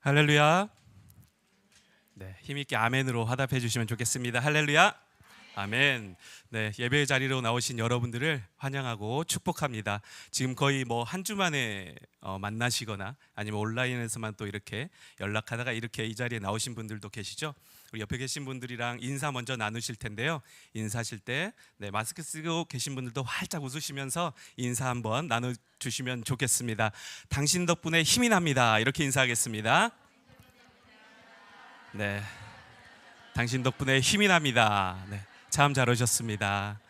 할렐루야. 네, 힘있게 아멘으로 화답해 주시면 좋겠습니다. 할렐루야. 아멘. 네, 예배 자리로 나오신 여러분들을 환영하고 축복합니다. 지금 거의 한 주 만에 만나시거나 아니면 온라인에서만 또 이렇게 연락하다가 이렇게 이 자리에 나오신 분들도 계시죠? 우리 옆에 계신 분들이랑 인사 먼저 나누실 텐데요. 인사하실 때 마스크 쓰고 계신 분들도 활짝 웃으시면서 인사 한번 나눠주시면 좋겠습니다. 당신 덕분에 힘이 납니다. 이렇게 인사하겠습니다. 네, 당신 덕분에 힘이 납니다. 네, 참 잘 오셨습니다.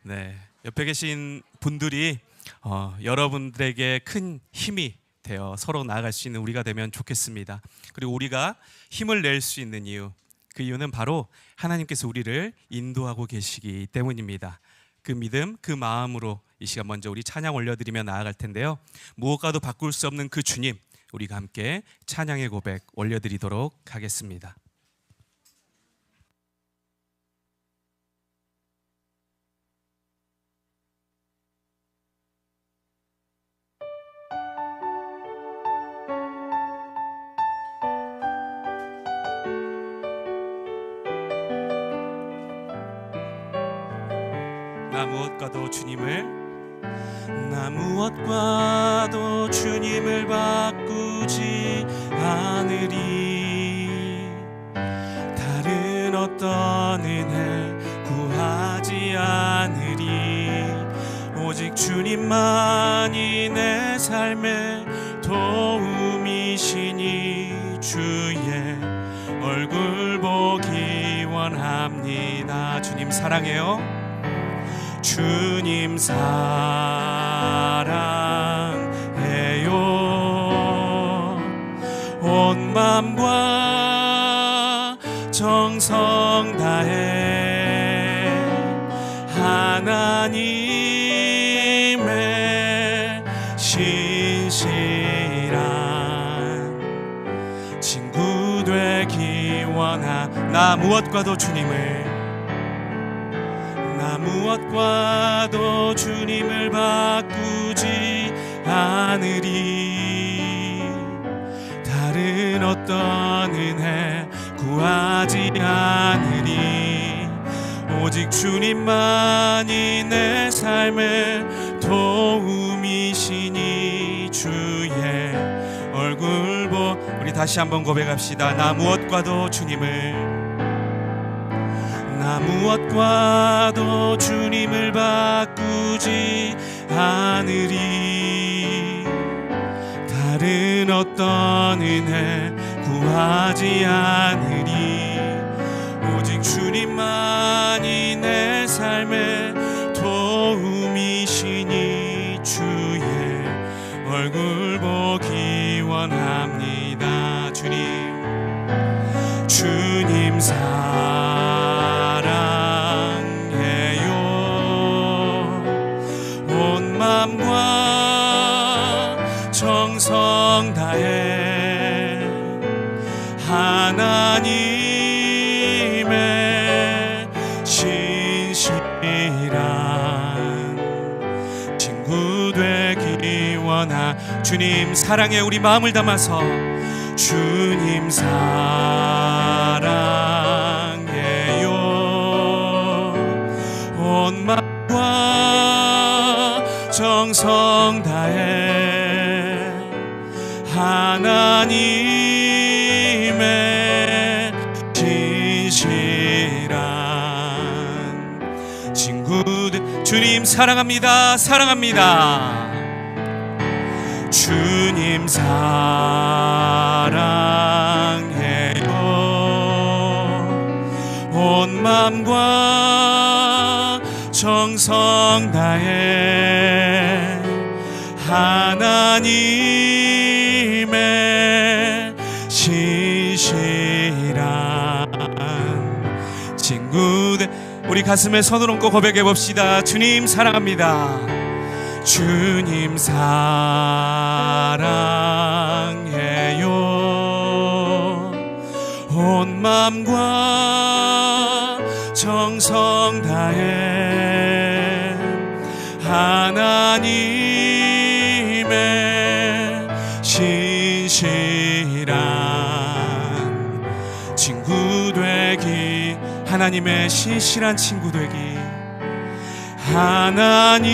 네, 옆에 계신 분들이 여러분들에게 큰 힘이 되어 서로 나아갈 수 있는 우리가 되면 좋겠습니다. 그리고 우리가 힘을 낼 수 있는 이유, 그 이유는 바로 하나님께서 우리를 인도하고 계시기 때문입니다. 그 믿음, 그 마음으로 이 시간 먼저 우리 찬양 올려드리며 나아갈 텐데요. 무엇과도 바꿀 수 없는 그 주님, 우리가 함께 찬양의 고백 올려드리도록 하겠습니다. 나 무엇과도 주님을 바꾸지 않으리. 다른 어떤 은혜 구하지 않으리. 오직 주님만이 내 삶의 도움이시니 주의 얼굴 보기 원합니다. 주님 사랑해요. 주님 사랑해요. 온 맘과 정성 다해 하나님의 신실한 친구 되기 원하. 나 무엇과도 주님을 바꾸지 않으리. 다른 어떤 은혜 구하지 않으리. 오직 주님만이 내 삶의 도움이시니 주의 얼굴 우리 다시 한번 고백합시다. 나 무엇과도 주님을 바꾸지 않으리. 다른 어떤 은혜 구하지 않으리. 오직 주님만이 내 삶의 도움이시니 주의 얼굴 보기 원합니다. 주님 정성 다해 하나님의 신실한 친구 되기 원하. 주님 사랑에 우리 마음을 담아서 주님 사랑해요. 온 마음과 정성 다해 하나님의 진실한 친구들. 주님 사랑합니다. 주님 사랑해요. 온 맘과 정성 다해 하나님의 신실한 친구들. 우리 가슴에 손을 얹고 고백해 봅시다. 주님 사랑합니다. 주님 사랑해요. 온 맘과 정성 다해 하나님의 신실한 하나님의 신실한 친구 되기, 하나님의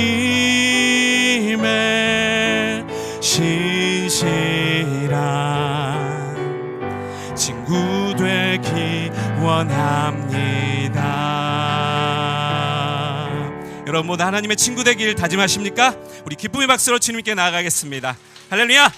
신실한 친구 되기 원합니다. 여러분 모두 하나님의 친구 되길 다짐하십니까? 우리 기쁨의 박수로 주님께 나아가겠습니다. 할렐루야!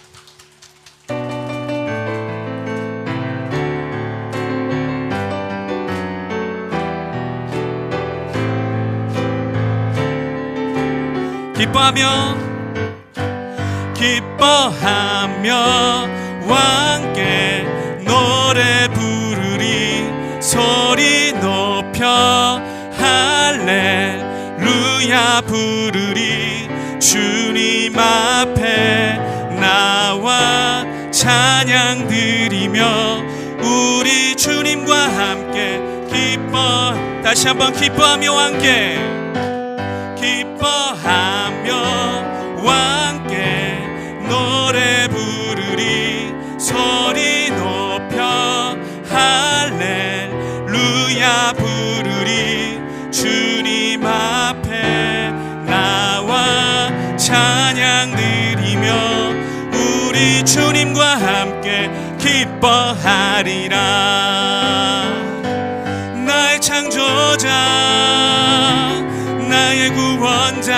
기뻐하며 함께 노래 부르리, 소리 높여 할렐루야 부르리. 주님 앞에 나와 찬양 드리며 우리 주님과 함께 다시 한번 기뻐하며 함께, 기뻐하며 함께 노래 부르리, 소리 높여 할렐루야 부르리. 주님 앞에 나와 찬양 드리며 우리 주님과 함께 기뻐하리라. 나의 창조자, 나의 구원자,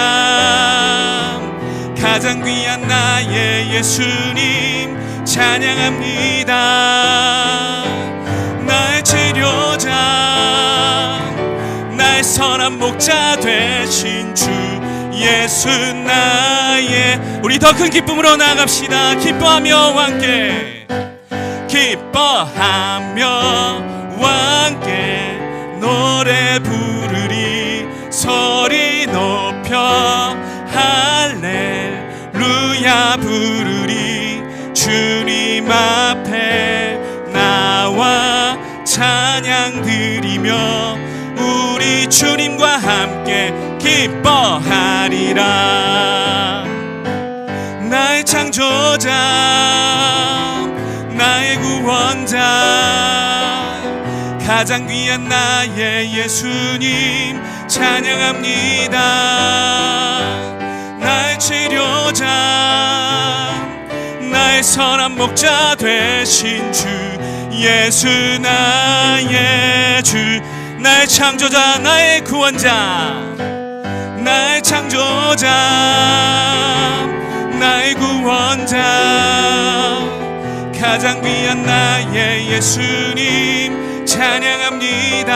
가장 귀한 나의 예수님 찬양합니다. 나의 치료자, 나의 선한 목자 되신 주 예수 나의, 우리 더 큰 기쁨으로 나갑시다. 기뻐하며 함께, 기뻐하며 함께 노래 부르리, 소리 높여 할렐루야 부르리. 주님 앞에 나와 찬양 드리며 우리 주님과 함께 기뻐하리라. 나의 창조자, 나의 구원자, 가장 귀한 나의 예수님 찬양합니다. 나의 치료자, 나의 선한 목자 되신 주 예수 나의 주, 나의 창조자, 나의 구원자, 나의 창조자, 나의 구원자, 가장 귀한 나의 예수님 찬양합니다.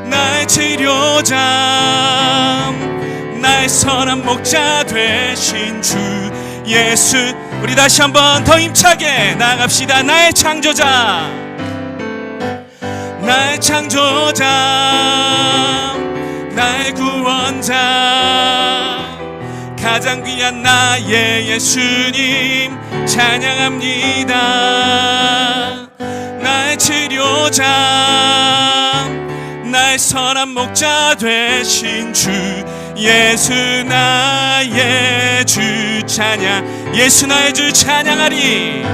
나의 치료자, 나의 선한 목자 되신 주 예수, 우리 다시 한번 더 힘차게 나갑시다. 나의 창조자, 나의 창조자, 나의 구원자, 가장 귀한 나의 예수님 찬양합니다. 나의 치료자, 나의 선한 목자 되신 주 예수 나의 주 찬양, 예수 나의 주 찬양하리.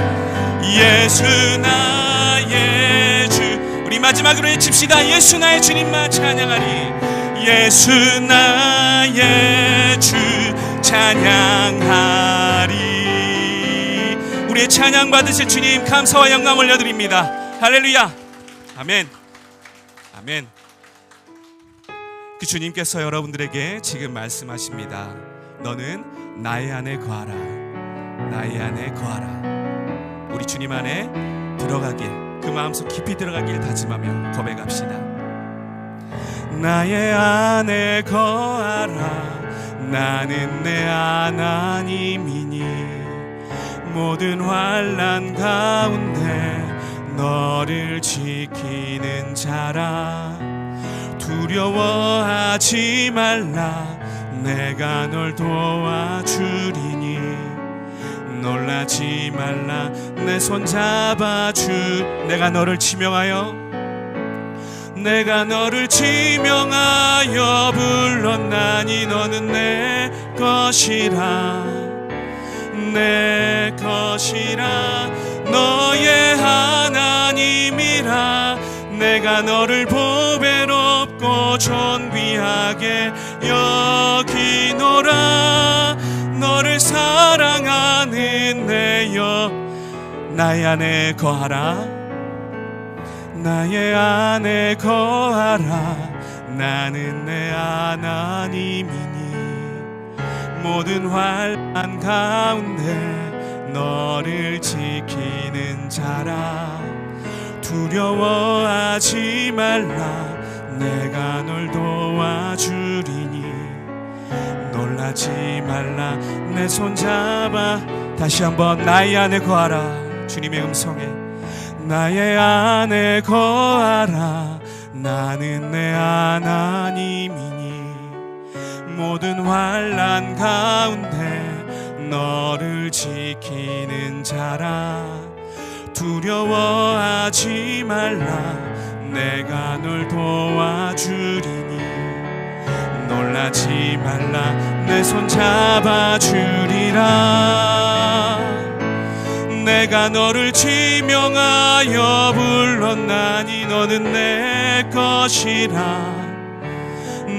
예수 나의 주, 우리 마지막으로 외칩시다. 예수 나의 주님만 찬양하리. 예수 나의 주 찬양하리. 우리의 찬양 받으실 주님 감사와 영광 올려드립니다. 할렐루야. 아멘. 아멘. 그 주님께서 여러분들에게 지금 말씀하십니다. 너는 나의 안에 거하라. 나의 안에 거하라. 우리 주님 안에 들어가길, 그 마음속 깊이 들어가길 다짐하며 고백합시다. 나의 안에 거하라. 나는 내 하나님이니 모든 환난 가운데 너를 지키는 자라. 두려워하지 말라. 내가 널 도와주리니 놀라지 말라. 내 손 잡아주. 내가 너를 지명하여, 내가 너를 지명하여 불렀나니 너는 내 것이라. 내 것이라. 너의 하나님이라. 내 내가 너를 보배롭고 존귀하게 여기노라. 너를 사랑하는 내여 나의 안에 거하라. 나의 안에 거하라. 나는 내 하나님이니 모든 환난 가운데 너를 지키는 자라. 두려워하지 말라. 내가 널 도와주리니 놀라지 말라. 내 손 잡아. 다시 한번 나의 안에 거하라. 주님의 음성에 나의 안에 거하라. 나는 내 하나님이니 모든 환난 가운데 너를 지키는 자라. 두려워하지 말라. 내가 널 도와주리니 놀라지 말라. 내 손 잡아주리라. 내가 너를 지명하여 불렀나니 너는 내 것이라.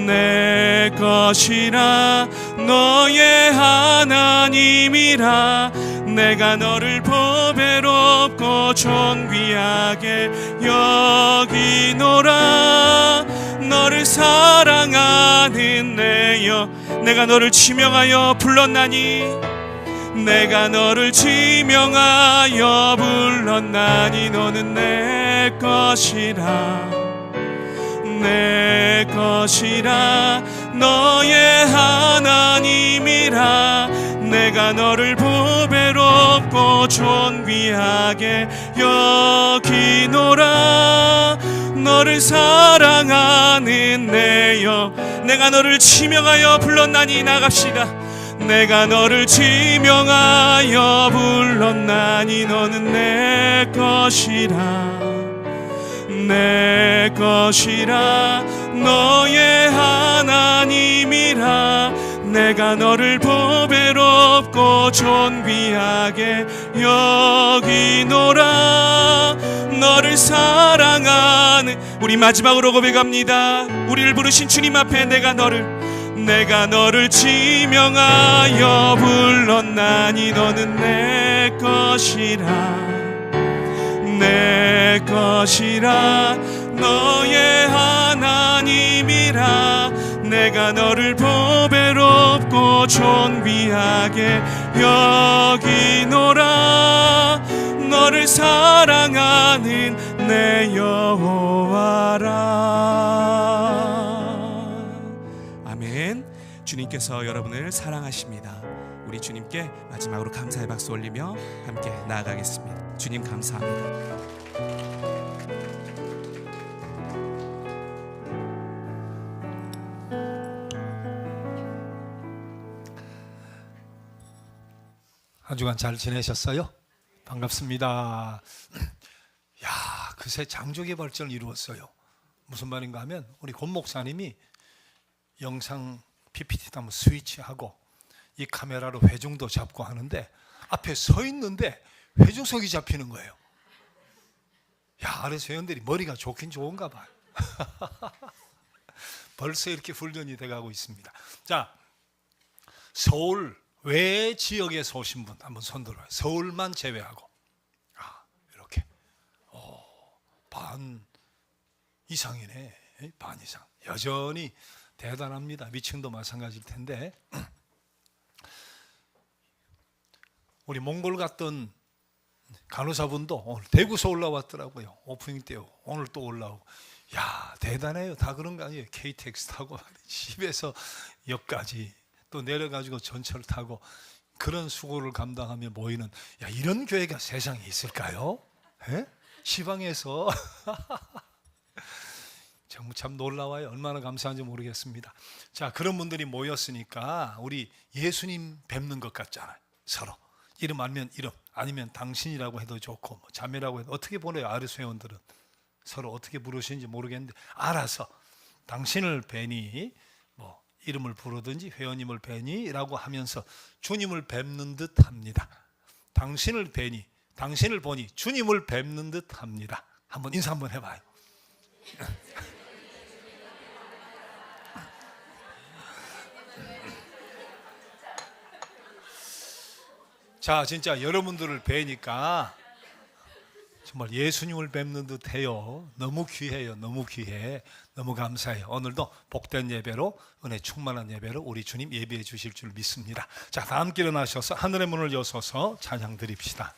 내 것이라. 너의 하나님이라. 내가 너를 보배롭고 존귀하게 여기노라. 너를 사랑하는 내여 내가 너를 지명하여 불렀나니 내가 너를 지명하여 불렀나니 너는 내 것이라. 내 것이라. 너의 하나님이라. 내가 너를 보배롭고 존귀하게 여기노라. 너를 사랑하는 내여 내가 너를 지명하여 불렀나니 나갑시다. 내가 너를 지명하여 불렀나니 너는 내 것이라. 내 것이라. 너의 하나님이라. 내가 너를 보배롭고 존귀하게 여기노라. 너를 사랑하는 우리 마지막으로 고백합니다. 우리를 부르신 주님 앞에 내가 너를 지명하여 불렀나니 너는 내 것이라. 내 것이라. 너의 하나님이라. 내가 너를 보배롭고 존귀하게 여기노라. 너를 사랑하는 내 여호와라. 아멘. 주님께서 여러분을 사랑하십니다. 우리 주님께 마지막으로 감사의 박수 올리며 함께 나아가겠습니다. 주님 감사합니다. 한 주간 잘 지내셨어요? 반갑습니다. 야, 그새 장족의 발전을 이루었어요. 무슨 말인가 하면 우리 권 목사님이 영상 PPT도 한번 스위치하고 이 카메라로 회중도 잡고 하는데 앞에 서 있는데 회중석이 잡히는 거예요. 야, 아래서 회원들이 머리가 좋긴 좋은가 봐요. 벌써 이렇게 훈련이 돼가고 있습니다. 자, 서울 외 지역에서 오신 분 한번 손 들어요. 서울만 제외하고 이렇게 반 이상이네. 반 이상. 여전히 대단합니다. 위층도 마찬가지일 텐데 우리 몽골 갔던 간호사분도 오늘 대구서 올라왔더라고요. 오프닝 때 오늘 또 올라오고. 야, 대단해요. 다 그런 거 아니에요. KTX 타고 집에서 역까지 또 내려가지고 전철 타고 그런 수고를 감당하며 모이는, 야, 이런 교회가 세상에 있을까요? 에? 시방에서 정말 참 놀라워요. 얼마나 감사한지 모르겠습니다. 자, 그런 분들이 모였으니까 우리 예수님 뵙는 것 같잖아요. 서로 이름 알면 이름, 아니면 당신이라고 해도 좋고 뭐 자매라고 해도 어떻게 보내요? 아르스 회원들은 서로 어떻게 부르시는지 모르겠는데 알아서 당신을 뵈니 뭐 이름을 부르든지 회원님을 뵈니라고 하면서 주님을 뵙는 듯 합니다. 당신을 뵈니, 당신을 보니 주님을 뵙는 듯 합니다. 한번 인사 한번 해봐요. 자, 진짜 여러분들을 뵈니까 정말 예수님을 뵙는 듯해요. 너무 귀해요. 너무 귀해. 너무 감사해요. 오늘도 복된 예배로, 은혜 충만한 예배로 우리 주님 예배해 주실 줄 믿습니다. 자, 다 함께 일어나셔서 하늘의 문을 여서서 찬양 드립시다.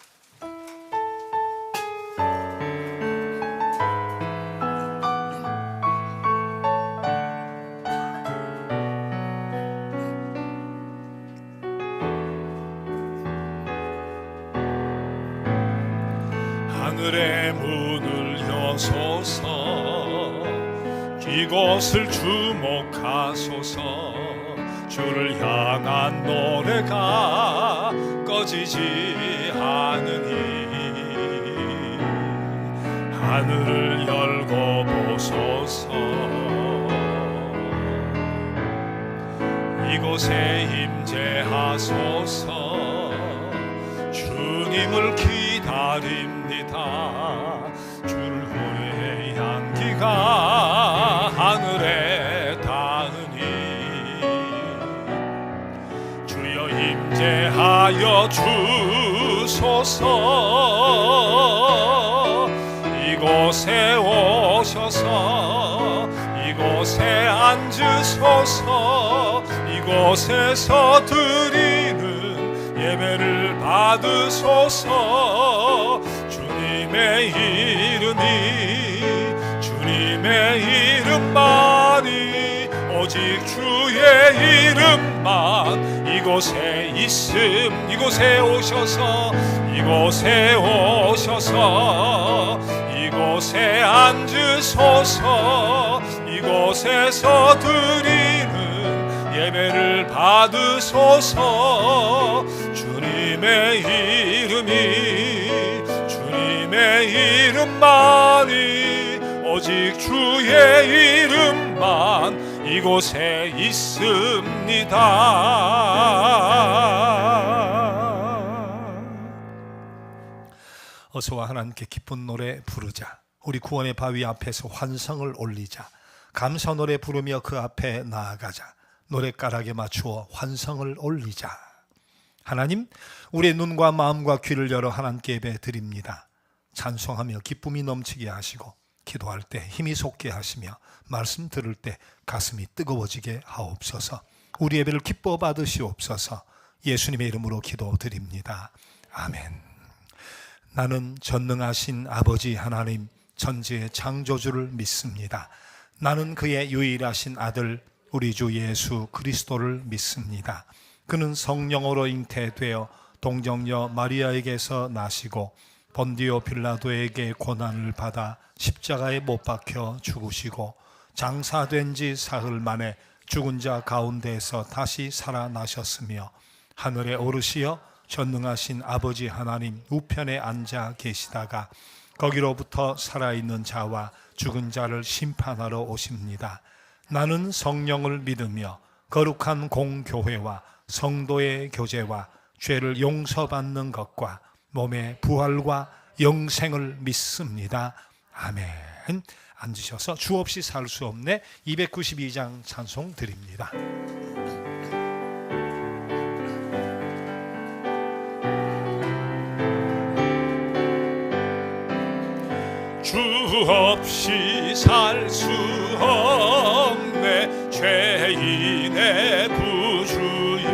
하늘의 문을 여소서, 이곳을 주목하소서. 주를 향한 노래가 꺼지지 않으니 하늘을 열고 보소서. 이곳에 임재하소서. 주님을 기다립니다. 주를 후의 향기가 하늘에 닿으니 주여 임재하여 주소서. 이곳에 오셔서 이곳에 앉으소서. 이곳에서 드리는 예배를 받으소서. 주님의 이름이, 주님의 이름만이, 오직 주의 이름만 이곳에 있음. 이곳에 오셔서, 이곳에 오셔서, 이곳에 앉으소서. 이곳에서 드리는 예배를 받으소서. 주님의 이름이, 주님의 이름만이, 오직 주의 이름만 이곳에 있습니다. 어서와 하나님께 기쁜 노래 부르자. 우리 구원의 바위 앞에서 환성을 올리자. 감사 노래 부르며 그 앞에 나아가자. 노랫가락에 맞추어 환성을 올리자. 하나님, 우리의 눈과 마음과 귀를 열어 하나님께 예배 드립니다. 찬송하며 기쁨이 넘치게 하시고, 기도할 때 힘이 솟게 하시며, 말씀 들을 때 가슴이 뜨거워지게 하옵소서. 우리 예배를 기뻐 받으시옵소서. 예수님의 이름으로 기도드립니다. 아멘. 나는 전능하신 아버지 하나님, 천지의 창조주를 믿습니다. 나는 그의 유일하신 아들 우리 주 예수 그리스도를 믿습니다. 그는 성령으로 잉태되어 동정녀 마리아에게서 나시고 본디오 빌라도에게 고난을 받아 십자가에 못 박혀 죽으시고 장사된 지 사흘 만에 죽은 자 가운데에서 다시 살아나셨으며 하늘에 오르시어 전능하신 아버지 하나님 우편에 앉아 계시다가 거기로부터 살아있는 자와 죽은 자를 심판하러 오십니다. 나는 성령을 믿으며 거룩한 공교회와 성도의 교제와 죄를 용서받는 것과 몸의 부활과 영생을 믿습니다. 아멘. 앉으셔서 주 없이 살 수 없네 292장 찬송 드립니다. 주 없이 살 수 없네 죄인의 구주여.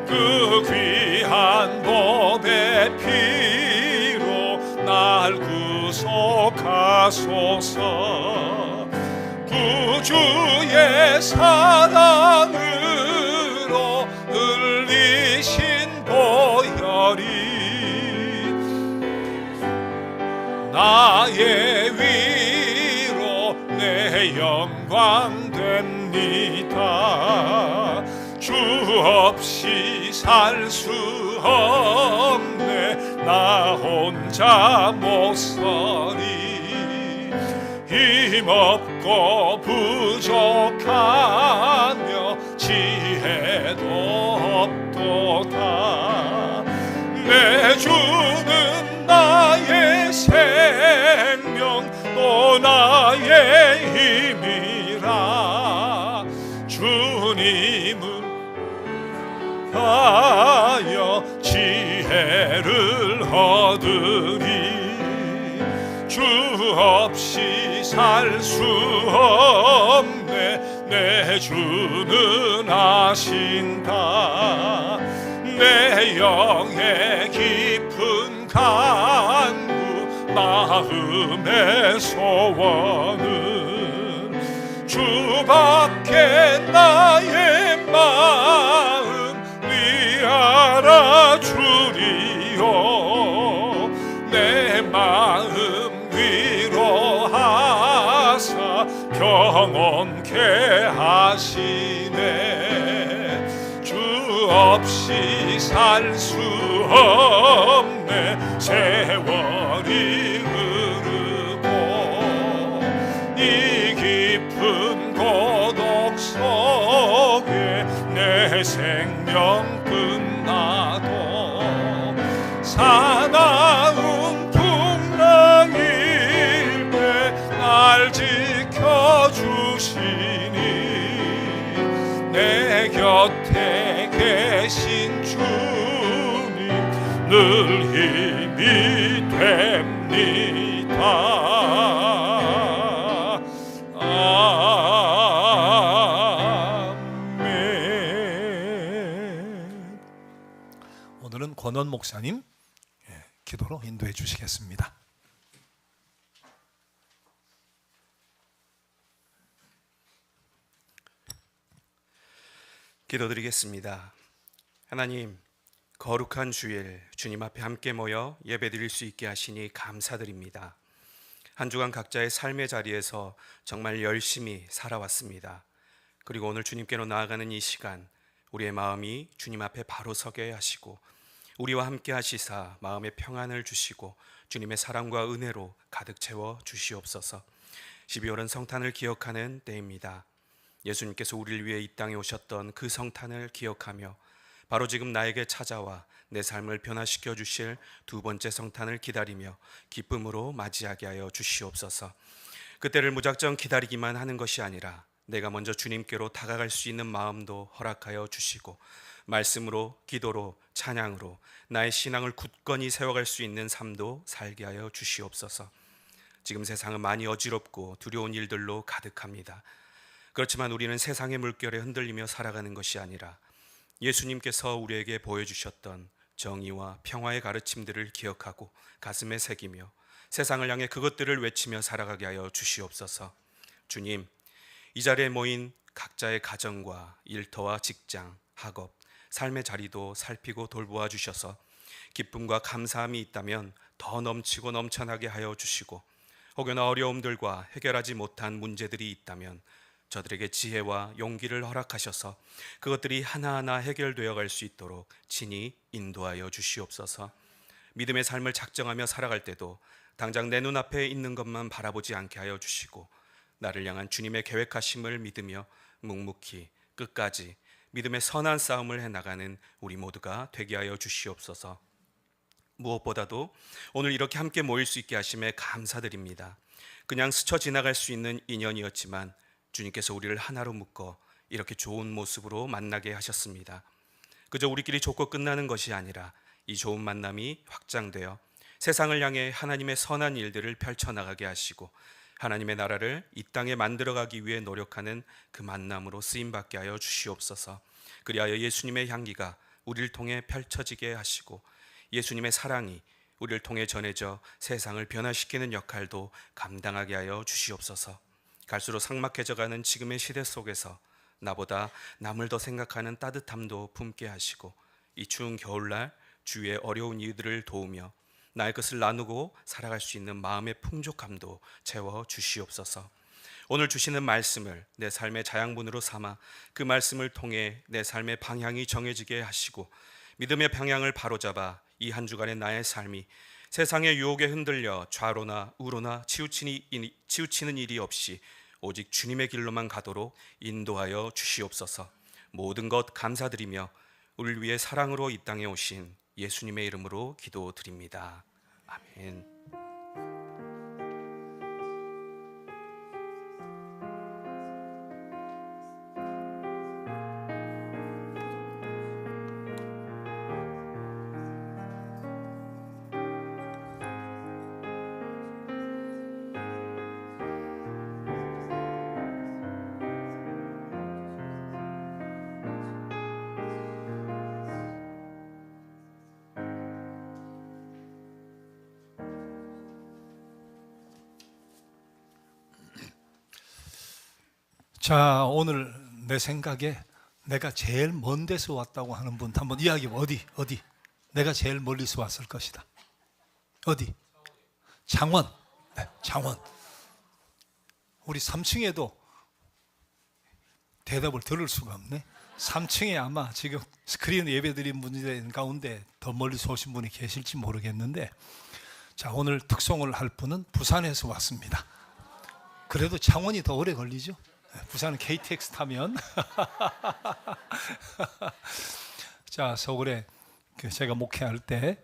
그 귀한 보배 피로 날 구속하소서. 구주의 사랑으로 흘리신 보혈이 나의 위로 내 영광 됩니다. 주 없이 살 수 없네 나 혼자 못 서리. 힘없고 부족하며 지혜도 없도다. 내 주는 나의 생명 또 나의 힘이라. 주님은 하여 지혜를 얻으리. 주 없이 살 수 없네. 내 주는 아신다. 내 영의 깊은 간구 마음의 소원은 주밖에 나의 마음 위 알아주리요. 내 마음 위로하사 평온케 하시네. 주 없이 살 수 없네. 세월이 흐르고 이 깊은 고독 속에 내 생명 끝나도 사나운 풍랑일 때 날 지켜주시니 내 곁에 계신 주님 늘 힘이 됩니다. 아멘. 오늘은 권원 목사님 기도로 인도해 주시겠습니다. 기도드리겠습니다. 하나님, 거룩한 주일 주님 앞에 함께 모여 예배드릴 수 있게 하시니 감사드립니다. 한 주간 각자의 삶의 자리에서 정말 열심히 살아왔습니다. 그리고 오늘 주님께로 나아가는 이 시간, 우리의 마음이 주님 앞에 바로 서게 하시고 우리와 함께 하시사 마음의 평안을 주시고 주님의 사랑과 은혜로 가득 채워 주시옵소서. 12월은 성탄을 기억하는 때입니다. 예수님께서 우리를 위해 이 땅에 오셨던 그 성탄을 기억하며 바로 지금 나에게 찾아와 내 삶을 변화시켜 주실 두 번째 성탄을 기다리며 기쁨으로 맞이하게 하여 주시옵소서. 그때를 무작정 기다리기만 하는 것이 아니라 내가 먼저 주님께로 다가갈 수 있는 마음도 허락하여 주시고 말씀으로, 기도로, 찬양으로 나의 신앙을 굳건히 세워갈 수 있는 삶도 살게 하여 주시옵소서. 지금 세상은 많이 어지럽고 두려운 일들로 가득합니다. 그렇지만 우리는 세상의 물결에 흔들리며 살아가는 것이 아니라 예수님께서 우리에게 보여주셨던 정의와 평화의 가르침들을 기억하고 가슴에 새기며 세상을 향해 그것들을 외치며 살아가게 하여 주시옵소서. 주님, 이 자리에 모인 각자의 가정과 일터와 직장, 학업, 삶의 자리도 살피고 돌보아 주셔서 기쁨과 감사함이 있다면 더 넘치고 넘쳐나게 하여 주시고 혹여나 어려움들과 해결하지 못한 문제들이 있다면 저들에게 지혜와 용기를 허락하셔서 그것들이 하나하나 해결되어 갈 수 있도록 친히 인도하여 주시옵소서. 믿음의 삶을 작정하며 살아갈 때도 당장 내 눈앞에 있는 것만 바라보지 않게 하여 주시고 나를 향한 주님의 계획하심을 믿으며 묵묵히 끝까지 믿음의 선한 싸움을 해나가는 우리 모두가 되게 하여 주시옵소서. 무엇보다도 오늘 이렇게 함께 모일 수 있게 하심에 감사드립니다. 그냥 스쳐 지나갈 수 있는 인연이었지만 주님께서 우리를 하나로 묶어 이렇게 좋은 모습으로 만나게 하셨습니다. 그저 우리끼리 좋고 끝나는 것이 아니라 이 좋은 만남이 확장되어 세상을 향해 하나님의 선한 일들을 펼쳐나가게 하시고 하나님의 나라를 이 땅에 만들어가기 위해 노력하는 그 만남으로 쓰임받게 하여 주시옵소서. 그리하여 예수님의 향기가 우리를 통해 펼쳐지게 하시고 예수님의 사랑이 우리를 통해 전해져 세상을 변화시키는 역할도 감당하게 하여 주시옵소서. 갈수록 삭막해져가는 지금의 시대 속에서 나보다 남을 더 생각하는 따뜻함도 품게 하시고 이 추운 겨울날 주위의 어려운 이들을 도우며 나의 것을 나누고 살아갈 수 있는 마음의 풍족함도 채워 주시옵소서. 오늘 주시는 말씀을 내 삶의 자양분으로 삼아 그 말씀을 통해 내 삶의 방향이 정해지게 하시고 믿음의 방향을 바로잡아 이 한 주간의 나의 삶이 세상의 유혹에 흔들려 좌로나 우로나 치우치는 일이 없이 오직 주님의 길로만 가도록 인도하여 주시옵소서. 모든 것 감사드리며 우리를 위해 사랑으로 이 땅에 오신 예수님의 이름으로 기도드립니다. 아멘. 자, 오늘 내 생각에 내가 제일 먼 데서 왔다고 하는 분 한번 이야기해. 어디? 내가 제일 멀리서 왔을 것이다. 어디? 창원. 네, 창원. 우리 3층에도 대답을 들을 수가 없네. 3층에 아마 지금 스크린 예배드린 분들 가운데 더 멀리서 오신 분이 계실지 모르겠는데, 자, 오늘 특송을 할 분은 부산에서 왔습니다. 그래도 창원이 더 오래 걸리죠. 부산은 KTX 타면. 자, 서울에 제가 목회할 때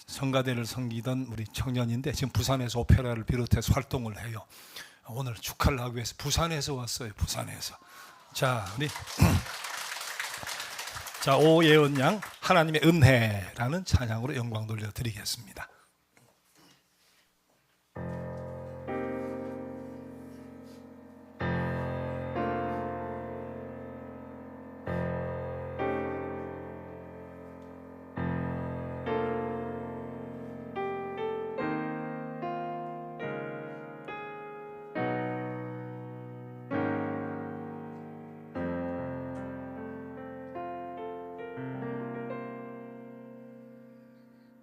성가대를 섬기던 우리 청년인데 지금 부산에서 오페라를 비롯해서 활동을 해요. 오늘 축하를 하기 위해서 부산에서 왔어요. 부산에서. 자, 우리 자, 오예은 양 하나님의 은혜라는 찬양으로 영광 돌려드리겠습니다.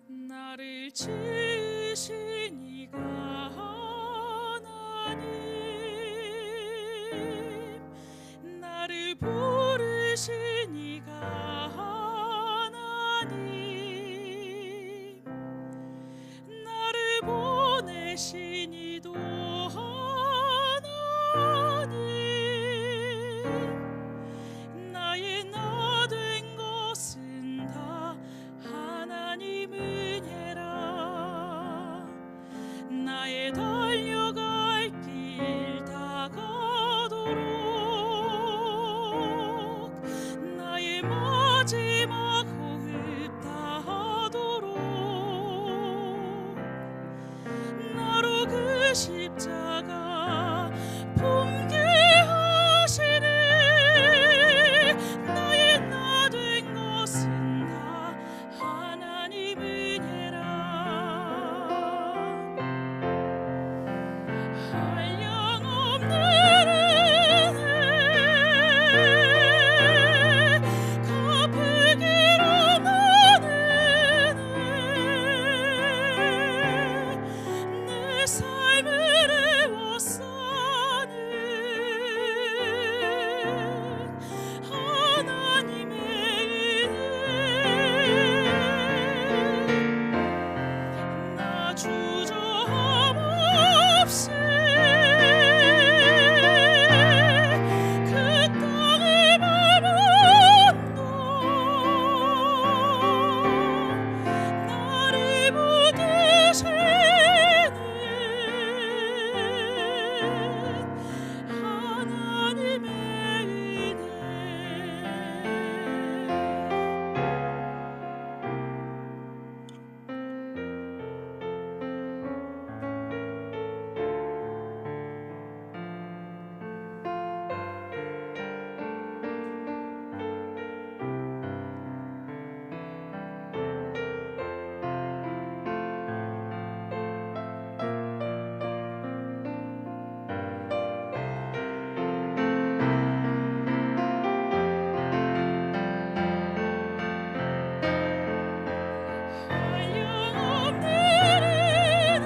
나를 지으신 이가 하나님, 나를 부르신 이가 하나님, 나를 보내신 이도 하나님, 나의 나 된 것은 다 하나님 은혜라. 나의 달려갈 길 다가도록, 나의 마지막 호흡 다하도록, 나로 그 십자가 품게 하시네. 나의 나 된 것은 다 하나님 은혜라. 한량없는 은혜, 갚으기로 많은 은혜, 내 삶을 애워싸는 하나님의 은혜, 나 주저함 없이 그 땅을 밟은도, 나를 붙드시는 하나님의 은혜. 한량없는 은혜,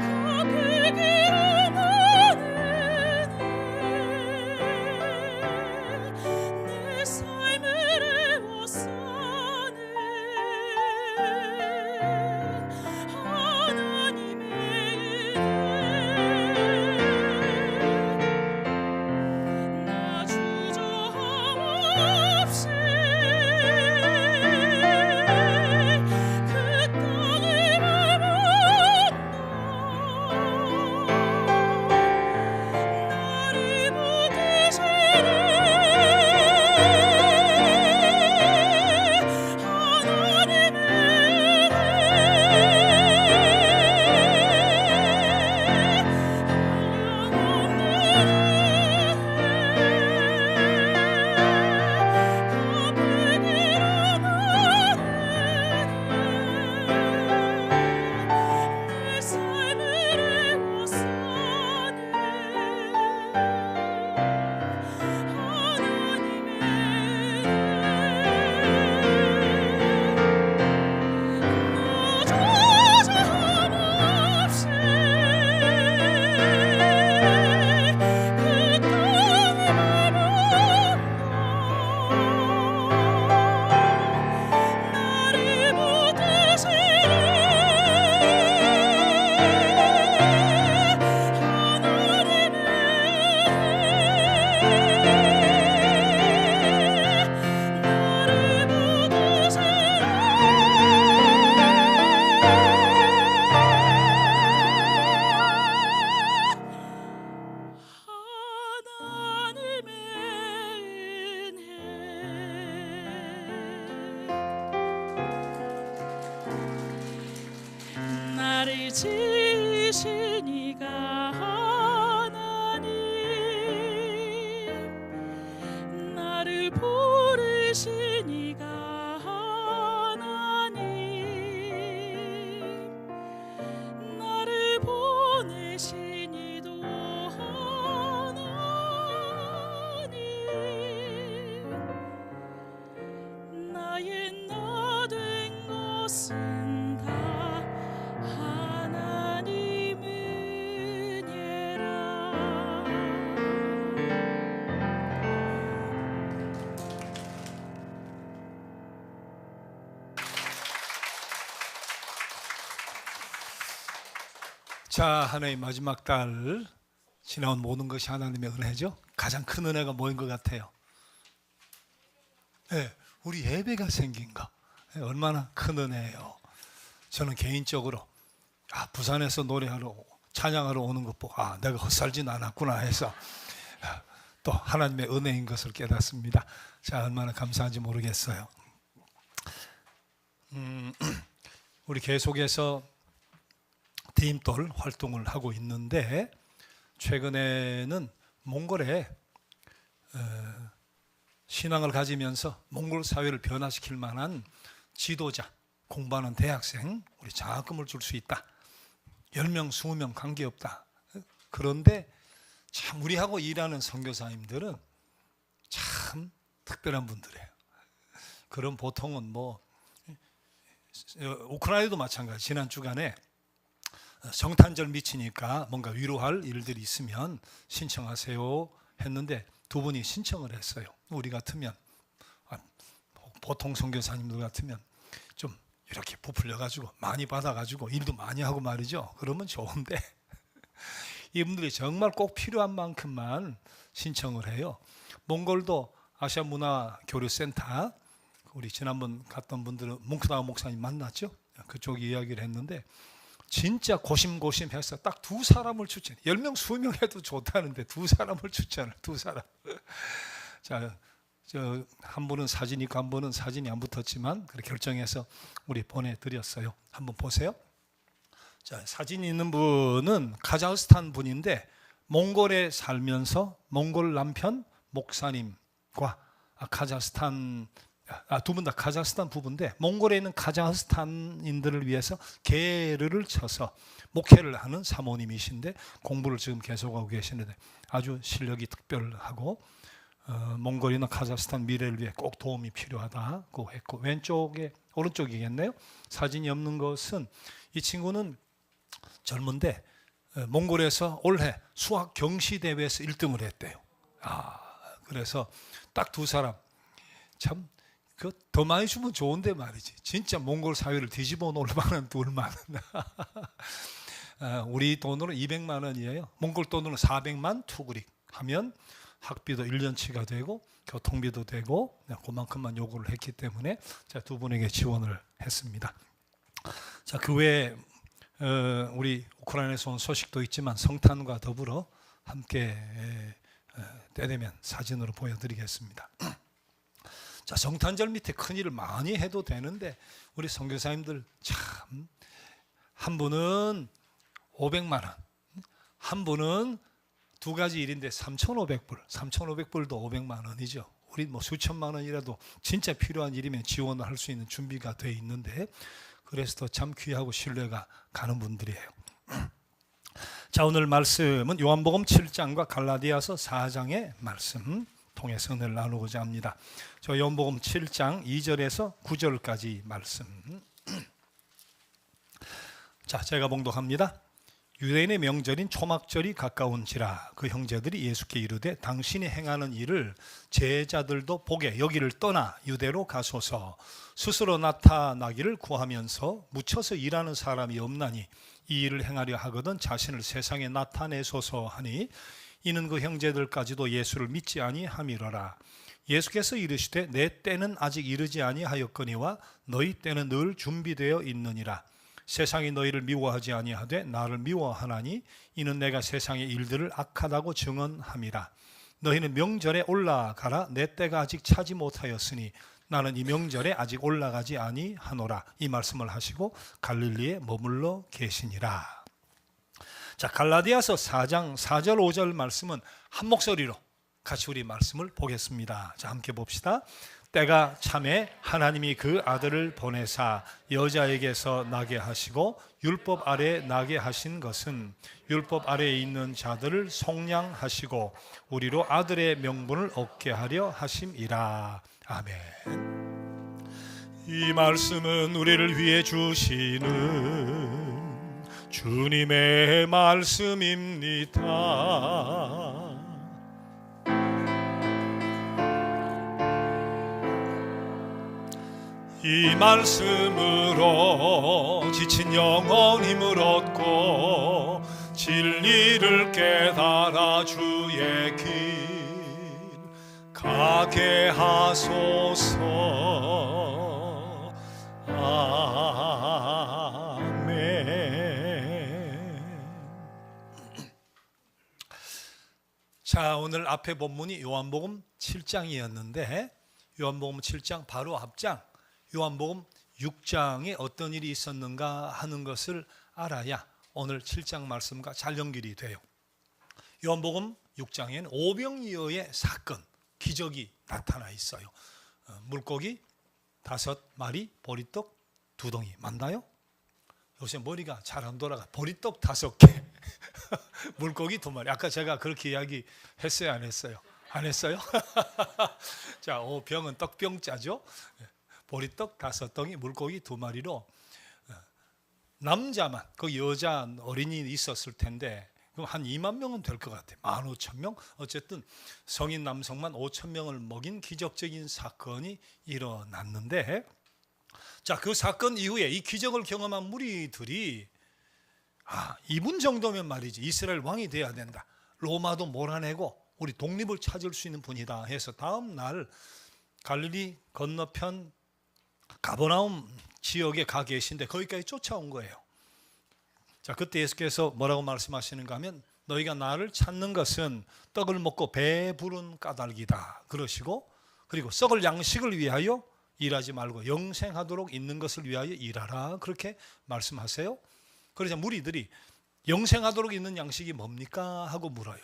갚으기로 많은 은혜, 내 삶을 애워싸는 하나님의 은혜, 나 주저함 없이 그 땅을 밟은도, 나를 붙드시는 하나님의 은혜, 지으신 이가 하나님, 나를 부르신 이가 하나님, 나를 보내신 이도 하나님, 나의 나 된 것은 다 하나님 은혜라. 자, 하나의 마지막 달 지나온 모든 것이 하나님의 은혜죠. 가장 큰 은혜가 뭐인 것 같아요? 네, 우리 예배가 생긴 거. 네, 얼마나 큰 은혜예요. 저는 개인적으로 부산에서 노래하러 찬양하러 오는 것 보고 내가 헛살진 않았구나 해서 또 하나님의 은혜인 것을 깨닫습니다. 자, 얼마나 감사한지 모르겠어요. 우리 계속해서 대임돌 활동을 하고 있는데, 최근에는 몽골에 신앙을 가지면서 몽골 사회를 변화시킬 만한 지도자, 공부하는 대학생, 우리 장학금을 줄 수 있다. 10명, 20명 관계없다. 그런데 참 우리하고 일하는 선교사님들은 참 특별한 분들이에요. 그럼 보통은 우크라이나도 마찬가지. 지난 주간에 성탄절 미치니까 뭔가 위로할 일들이 있으면 신청하세요 했는데 두 분이 신청을 했어요. 우리 같으면, 보통 선교사님들 같으면 좀 이렇게 부풀려가지고 많이 받아가지고 일도 많이 하고 말이죠. 그러면 좋은데 이분들이 정말 꼭 필요한 만큼만 신청을 해요. 몽골도 아시아 문화 교류센터, 우리 지난번 갔던 분들은 뭉크다우 목사님 만났죠. 그쪽 이야기를 했는데 진짜 고심고심해서 딱 두 사람을 추천해. 10명, 20명 해도 좋다는데 두 사람을 추천을, 두 사람. 자, 한 분은 사진이 있고 한 분은 사진이 안 붙었지만 그렇게 결정해서 우리 보내드렸어요. 한번 보세요. 자, 사진이 있는 분은 카자흐스탄 분인데 몽골에 살면서 몽골 남편 목사님과 카자흐스탄, 두 분 다 카자흐스탄 부부인데 몽골에 있는 카자흐스탄인들을 위해서 게르를 쳐서 목회를 하는 사모님이신데 공부를 지금 계속하고 계시는데 아주 실력이 특별하고 몽골이나 카자흐스탄 미래를 위해 꼭 도움이 필요하다고 했고, 왼쪽에, 오른쪽이겠네요. 사진이 없는 것은 이 친구는 젊은데 몽골에서 올해 수학 경시 대회에서 1등을 했대요. 그래서 딱 두 사람, 참 더 많이 주면 좋은데 말이지. 진짜 몽골 사회를 뒤집어 놓을 만한 둘만. 우리 돈으로 200만 원이에요. 몽골 돈으로 400만 투구릭 하면 학비도 1년치가 되고 교통비도 되고 그만큼만 요구를 했기 때문에 두 분에게 지원을 했습니다. 자, 그 외에 우리 우크라이나에서 온 소식도 있지만 성탄과 더불어 함께 때되면 사진으로 보여드리겠습니다. 자, 성탄절 밑에 큰일을 많이 해도 되는데 우리 선교사님들 참, 한 분은 500만 원, 한 분은 두 가지 일인데 3,500불, 3,500불도 500만 원이죠. 우리 수천만 원이라도 진짜 필요한 일이면 지원을 할 수 있는 준비가 돼 있는데, 그래서 더 참 귀하고 신뢰가 가는 분들이에요. 자, 오늘 말씀은 요한복음 7장과 갈라디아서 4장의 말씀 통해서 은혜를 나누고자 합니다. 저 요한복음 7장 2절에서 9절까지 말씀. 자, 제가 봉독합니다. 유대인의 명절인 초막절이 가까운지라 그 형제들이 예수께 이르되 당신이 행하는 일을 제자들도 보게 여기를 떠나 유대로 가소서. 스스로 나타나기를 구하면서 묻혀서 일하는 사람이 없나니 이 일을 행하려 하거든 자신을 세상에 나타내소서 하니, 이는 그 형제들까지도 예수를 믿지 아니함이로라. 예수께서 이르시되 내 때는 아직 이르지 아니하였거니와 너희 때는 늘 준비되어 있느니라. 세상이 너희를 미워하지 아니하되 나를 미워하나니 이는 내가 세상의 일들을 악하다고 증언함이라. 너희는 명절에 올라가라. 내 때가 아직 차지 못하였으니 나는 이 명절에 아직 올라가지 아니하노라. 이 말씀을 하시고 갈릴리에 머물러 계시니라. 자, 갈라디아서 4장 4절 5절 말씀은 한 목소리로 같이 우리 말씀을 보겠습니다. 자, 함께 봅시다. 때가 참에 하나님이 그 아들을 보내사 여자에게서 나게 하시고 율법 아래 나게 하신 것은 율법 아래에 있는 자들을 속량하시고 우리로 아들의 명분을 얻게 하려 하심이라. 아멘. 이 말씀은 우리를 위해 주시는 주님의 말씀입니다. 이 말씀으로 지친 영혼 힘을 얻고 진리를 깨달아 주의 길 가게 하소서. 아멘. 자, 오늘 앞에 본문이 요한복음 7장이었는데 요한복음 7장 바로 앞장 요한복음 6장에 어떤 일이 있었는가 하는 것을 알아야 오늘 7장 말씀과 잘 연결이 돼요. 요한복음 6장에는 오병이어의 사건, 기적이 나타나 있어요. 물고기 5마리, 보리떡 2덩이. 맞나요? 요새 머리가 잘 안 돌아가. 보리떡 5개, 물고기 2마리. 아까 제가 그렇게 이야기했어요, 안 했어요? 안 했어요? 자, 병은 떡병자죠. 보리떡 5덩이, 물고기 2마리로 남자만, 그 여자 어린이 있었을 텐데 그럼 한 2만 명은 될 것 같아요. 15,000명. 어쨌든 성인 남성만 5,000명을 먹인 기적적인 사건이 일어났는데, 자, 그 사건 이후에 이 기적을 경험한 무리들이 이분 정도면 말이지 이스라엘 왕이 돼야 된다. 로마도 몰아내고 우리 독립을 찾을 수 있는 분이다 해서 다음 날 갈릴리 건너편 가버나움 지역에 가 계신데 거기까지 쫓아온 거예요. 자, 그때 예수께서 뭐라고 말씀하시는가 하면 너희가 나를 찾는 것은 떡을 먹고 배 부른 까닭이다 그러시고, 그리고 썩을 양식을 위하여 일하지 말고 영생하도록 있는 것을 위하여 일하라 그렇게 말씀하세요. 그러자 무리들이 영생하도록 있는 양식이 뭡니까 하고 물어요.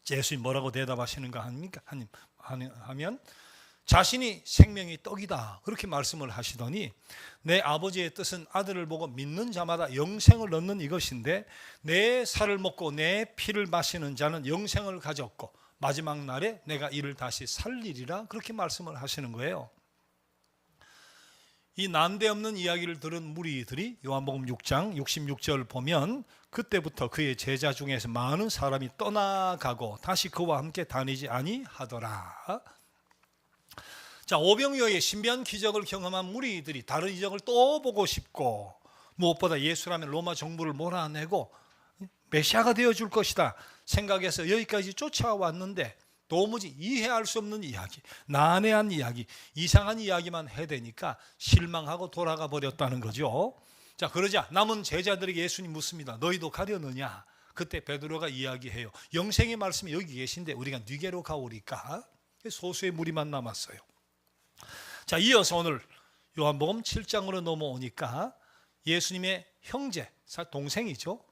예수님 뭐라고 대답하시는가 하면 자신이 생명의 떡이다 그렇게 말씀을 하시더니 내 아버지의 뜻은 아들을 보고 믿는 자마다 영생을 얻는 이것인데 내 살을 먹고 내 피를 마시는 자는 영생을 가졌고 마지막 날에 내가 이를 다시 살리리라 그렇게 말씀을 하시는 거예요. 이 난데없는 이야기를 들은 무리들이 요한복음 6장 66절 보면 그때부터 그의 제자 중에서 많은 사람이 떠나가고 다시 그와 함께 다니지 아니하더라. 자, 오병이어의 신비한 기적을 경험한 무리들이 다른 이적을 또 보고 싶고 무엇보다 예수라면 로마 정부를 몰아내고 메시아가 되어줄 것이다 생각해서 여기까지 쫓아왔는데 도무지 이해할 수 없는 이야기, 난해한 이야기, 이상한 이야기만 해대니까 실망하고 돌아가 버렸다는 거죠. 자, 그러자 남은 제자들에게 예수님 묻습니다. 너희도 가려느냐? 그때 베드로가 이야기해요. 영생의 말씀이 여기 계신데 우리가 니게로 가오리까? 소수의 무리만 남았어요. 자, 이어서 오늘 요한복음 7장으로 넘어오니까 예수님의 형제, 동생이죠.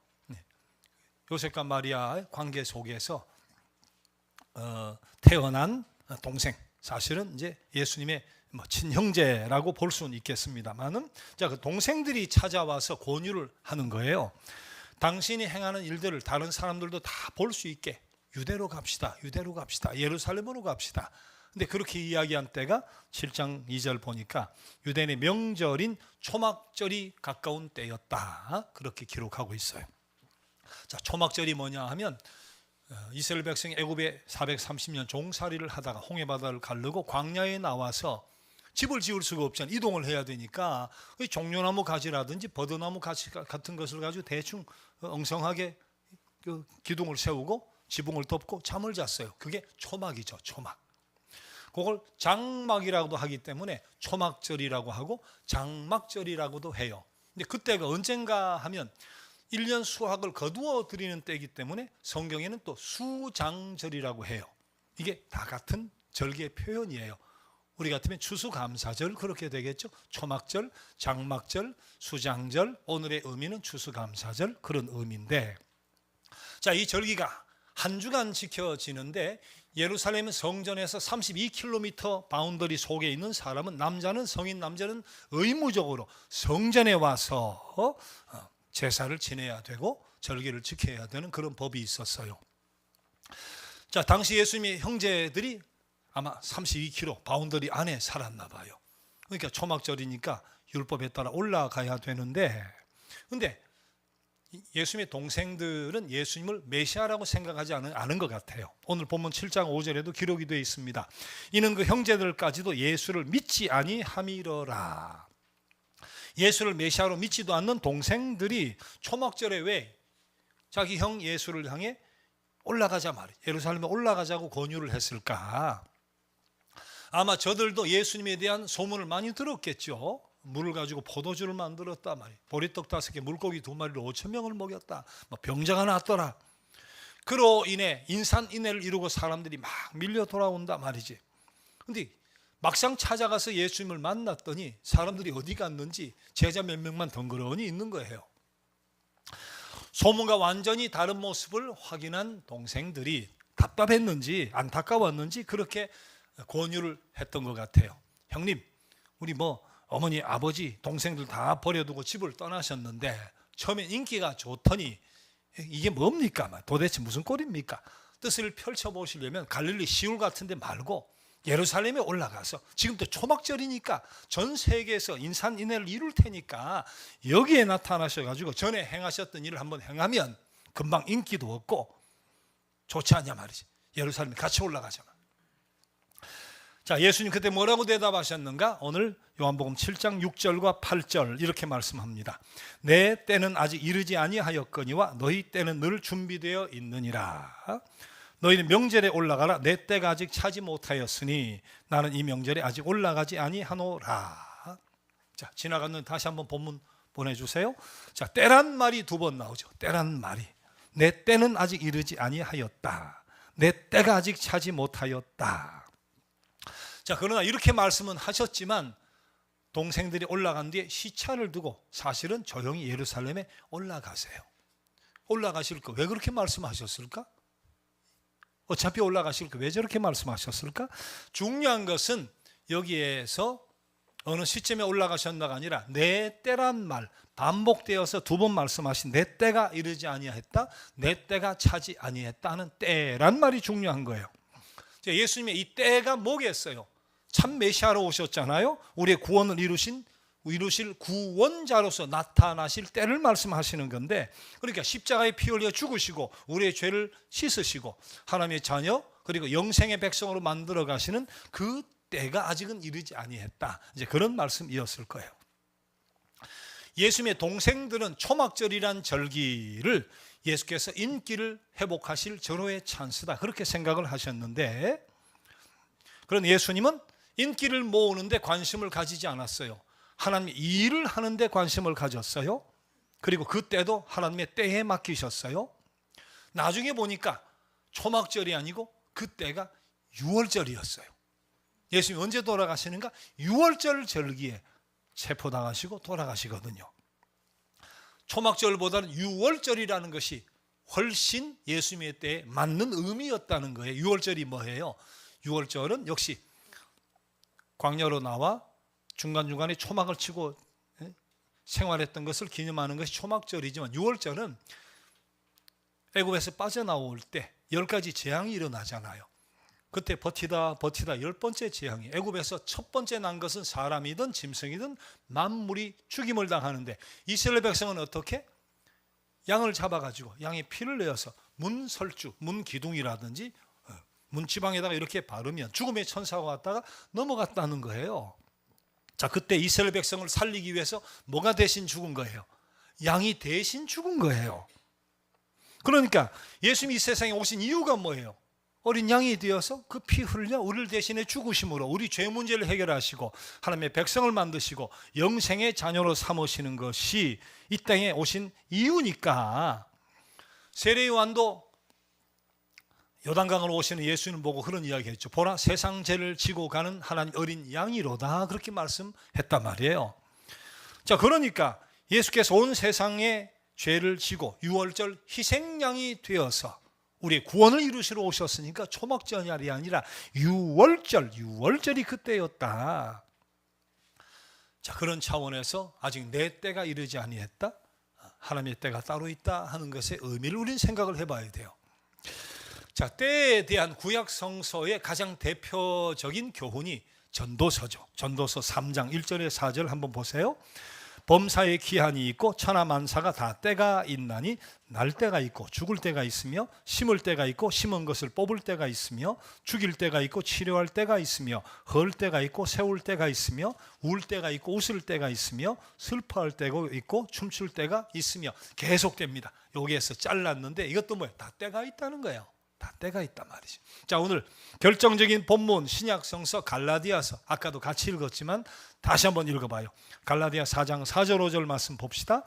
요셉과 마리아의 관계 속에서 태어난 동생, 사실은 이제 예수님의 친형제라고 볼 수는 있겠습니다만은, 자, 그 동생들이 찾아와서 권유를 하는 거예요. 당신이 행하는 일들을 다른 사람들도 다 볼 수 있게 유대로 갑시다, 유대로 갑시다, 예루살렘으로 갑시다. 근데 그렇게 이야기한 때가 7장 2절 보니까 유대인의 명절인 초막절이 가까운 때였다 그렇게 기록하고 있어요. 자, 초막절이 뭐냐 하면 이스라엘 백성이 애굽에 430년 종살이를 하다가 홍해바다를 가르고 광야에 나와서 집을 지을 수가 없잖아요. 이동을 해야 되니까 종려나무 가지라든지 버드나무 가지 같은 것을 가지고 대충 엉성하게 기둥을 세우고 지붕을 덮고 잠을 잤어요. 그게 초막이죠. 초막. 그걸 장막이라고도 하기 때문에 초막절이라고 하고 장막절이라고도 해요. 근데 그때가 언젠가 하면 1년 수확을 거두어 드리는 때이기 때문에 성경에는 또 수장절이라고 해요. 이게 다 같은 절기의 표현이에요. 우리 같으면 추수감사절 그렇게 되겠죠. 초막절, 장막절, 수장절, 오늘의 의미는 추수감사절 그런 의미인데, 자, 이 절기가 한 주간 지켜지는데 예루살렘 성전에서 32km 바운더리 속에 있는 사람은, 남자는, 성인 남자는 의무적으로 성전에 와서 제사를 지내야 되고 절기를 지켜야 되는 그런 법이 있었어요. 자, 당시 예수님의 형제들이 아마 32km 바운더리 안에 살았나 봐요. 그러니까 초막절이니까 율법에 따라 올라가야 되는데, 근데 예수님의 동생들은 예수님을 메시아라고 생각하지 않은 것 같아요. 오늘 본문 7장 5절에도 기록이 되어 있습니다. 이는 그 형제들까지도 예수를 믿지 아니함이러라. 예수를 메시아로 믿지도 않는 동생들이 초막절에 왜 자기 형 예수를 향해 올라가자 말이에요. 예루살렘에 올라가자고 권유를 했을까? 아마 저들도 예수님에 대한 소문을 많이 들었겠죠. 물을 가지고 포도주를 만들었다 말이에요. 보리떡 5개, 물고기 2마리로 5,000명을 먹였다. 병자가 낫더라. 그로 인해 인산인해를 이루고 사람들이 막 밀려 돌아온다 말이지. 근데 막상 찾아가서 예수님을 만났더니 사람들이 어디 갔는지 제자 몇 명만 덩그러니 있는 거예요. 소문과 완전히 다른 모습을 확인한 동생들이 답답했는지 안타까웠는지 그렇게 권유를 했던 것 같아요. 형님, 우리 어머니, 아버지, 동생들 다 버려두고 집을 떠나셨는데 처음엔 인기가 좋더니 이게 뭡니까? 도대체 무슨 꼴입니까? 뜻을 펼쳐보시려면 갈릴리 시울 같은 데 말고 예루살렘에 올라가서, 지금도 초막절이니까 전 세계에서 인산인해를 이룰 테니까 여기에 나타나셔가지고 전에 행하셨던 일을 한번 행하면 금방 인기도 없고 좋지 않냐 말이지. 예루살렘에 같이 올라가자. 자, 예수님 그때 뭐라고 대답하셨는가? 오늘 요한복음 7장 6절과 8절 이렇게 말씀합니다. 내 때는 아직 이르지 아니하였거니와 너희 때는 늘 준비되어 있느니라. 너희는 명절에 올라가라. 내 때가 아직 차지 못하였으니 나는 이 명절에 아직 올라가지 아니하노라. 자, 지나가는 다시 한번 본문 보내주세요. 자, 때란 말이 2번 나오죠. 때란 말이. 내 때는 아직 이르지 아니하였다. 내 때가 아직 차지 못하였다. 자, 그러나 이렇게 말씀은 하셨지만 동생들이 올라간 뒤에 시차를 두고 사실은 조용히 예루살렘에 올라가세요. 올라가실 거 왜 그렇게 말씀하셨을까? 어차피 올라가실 거 왜 저렇게 말씀하셨을까? 중요한 것은 여기에서 어느 시점에 올라가셨나가 아니라 내 때란 말, 반복되어서 2번 말씀하신 내 때가 이르지 아니하였다, 내 때가 차지 아니했다는 때란 말이 중요한 거예요. 예수님의 이 때가 뭐겠어요? 참 메시아로 오셨잖아요. 우리의 구원을 이루실 구원자로서 나타나실 때를 말씀하시는 건데, 그러니까 십자가에 피 흘려 죽으시고 우리의 죄를 씻으시고 하나님의 자녀 그리고 영생의 백성으로 만들어 가시는 그 때가 아직은 이르지 아니했다. 이제 그런 말씀이었을 거예요. 예수님의 동생들은 초막절이란 절기를 예수께서 인기를 회복하실 절호의 찬스다 그렇게 생각을 하셨는데, 그런 예수님은 인기를 모으는데 관심을 가지지 않았어요. 하나님의 일을 하는데 관심을 가졌어요. 그리고 그때도 하나님의 때에 맡기셨어요. 나중에 보니까 초막절이 아니고 그때가 유월절이었어요. 예수님이 언제 돌아가시는가? 유월절 절기에 체포당하시고 돌아가시거든요. 초막절보다는 유월절이라는 것이 훨씬 예수님의 때에 맞는 의미였다는 거예요. 유월절이 뭐예요? 유월절은 역시 광야로 나와 중간중간에 초막을 치고 생활했던 것을 기념하는 것이 초막절이지만, 유월절은 애굽에서 빠져나올 때 10가지 재앙이 일어나잖아요. 그때 버티다 10번째 재앙이, 애굽에서 첫 번째 난 것은 사람이든 짐승이든 만물이 죽임을 당하는데, 이스라엘 백성은 어떻게? 양을 잡아가지고 양의 피를 내어서 문설주, 문기둥이라든지 문지방에다가 이렇게 바르면 죽음의 천사가 왔다가 넘어갔다는 거예요. 자, 그때 이스라엘 백성을 살리기 위해서 뭐가 대신 죽은 거예요? 양이 대신 죽은 거예요. 그러니까 예수님이 이 세상에 오신 이유가 뭐예요? 어린 양이 되어서 그 피 흘려 우리를 대신해 죽으심으로 우리 죄 문제를 해결하시고 하나님의 백성을 만드시고 영생의 자녀로 삼으시는 것이 이 땅에 오신 이유니까, 세례요한도 요단강으로 오시는 예수님 보고 그런 이야기 했죠. 보라, 세상 죄를 지고 가는 하나님 어린 양이로다. 그렇게 말씀했단 말이에요. 자, 그러니까 예수께서 온 세상의 죄를 지고 유월절 희생양이 되어서 우리의 구원을 이루시러 오셨으니까 초막절이 아니라 유월절이 그때였다. 자, 그런 차원에서 아직 내 때가 이르지 아니했다, 하나님의 때가 따로 있다 하는 것의 의미를 우리는 생각을 해봐야 돼요. 자, 때에 대한 구약 성서의 가장 대표적인 교훈이 전도서죠. 전도서 3장 1절에 4절 한번 보세요. 범사에 기한이 있고 천하만사가 다 때가 있나니 날 때가 있고 죽을 때가 있으며 심을 때가 있고 심은 것을 뽑을 때가 있으며 죽일 때가 있고 치료할 때가 있으며 헐 때가 있고 세울 때가 있으며 울 때가 있고 웃을 때가 있으며 슬퍼할 때가 있고 춤출 때가 있으며 계속됩니다. 여기에서 잘랐는데 이것도 뭐예요? 다 때가 있다는 거예요. 다 때가 있단 말이죠. 자, 오늘 결정적인 본문 신약성서 갈라디아서, 아까도 같이 읽었지만 다시 한번 읽어봐요. 갈라디아 4장 4절 5절 말씀 봅시다.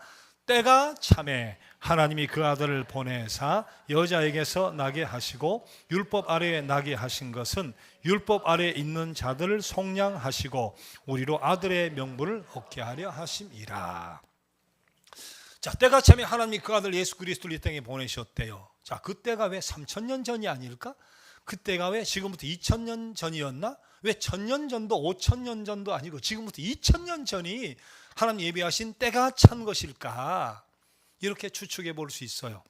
때가 참에 하나님이 그 아들을 보내사 여자에게서 나게 하시고 율법 아래에 나게 하신 것은 율법 아래에 있는 자들을 속량하시고 우리로 아들의 명분을 얻게 하려 하심이라. 자, 때가 참에 하나님이 그 아들 예수 그리스도를 이 땅에 보내셨대요. 자, 그때가 왜 3000년 전이 아닐까? 그때가 왜 지금부터 2000년 전이었나? 왜 1000년 전도 5000년 전도 아니고 지금부터 2000년 전이 하나님 예비하신 때가 찬 것일까? 이렇게 추측해 볼 수 있어요.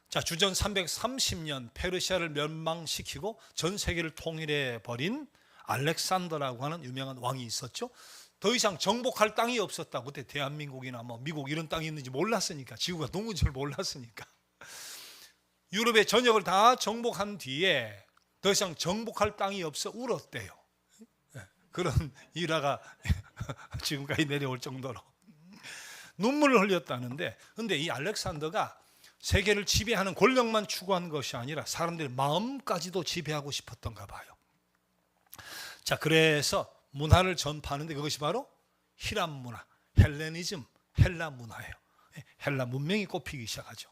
자, 주전 330년 페르시아를 멸망시키고 전 세계를 통일해 버린 알렉산더라고 하는 유명한 왕이 있었죠. 더 이상 정복할 땅이 없었다고. 그때 대한민국이나 뭐 미국 이런 땅이 있는지 몰랐으니까, 지구가 동그란 줄 몰랐으니까. 유럽의 전역을 다 정복한 뒤에 더 이상 정복할 땅이 없어 울었대요. 그런 일화가 지금까지 내려올 정도로 눈물을 흘렸다는데, 근데 이 알렉산더가 세계를 지배하는 권력만 추구한 것이 아니라 사람들의 마음까지도 지배하고 싶었던가 봐요. 자, 그래서 문화를 전파하는데 그것이 바로 히람 문화, 헬레니즘, 헬라 문화예요. 헬라 문명이 꼽히기 시작하죠.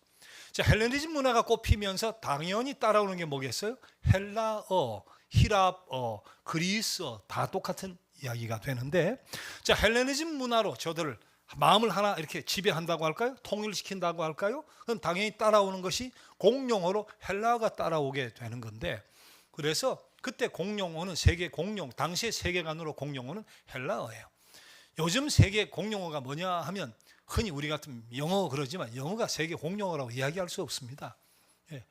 자, 헬레니즘 문화가 꼽히면서 당연히 따라오는 게 뭐겠어요? 헬라어, 히랍어, 그리스어 다 똑같은 이야기가 되는데, 자, 헬레니즘 문화로 저들을 마음을 하나 이렇게 지배한다고 할까요? 통일시킨다고 할까요? 그럼 당연히 따라오는 것이 공용어로 헬라어가 따라오게 되는 건데, 그래서 그때 공용어는 세계 공용, 당시의 세계관으로 공용어는 헬라어예요. 요즘 세계 공용어가 뭐냐 하면 흔히 우리 같은 영어 그러지만 영어가 세계 공용어라고 이야기할 수 없습니다. 예.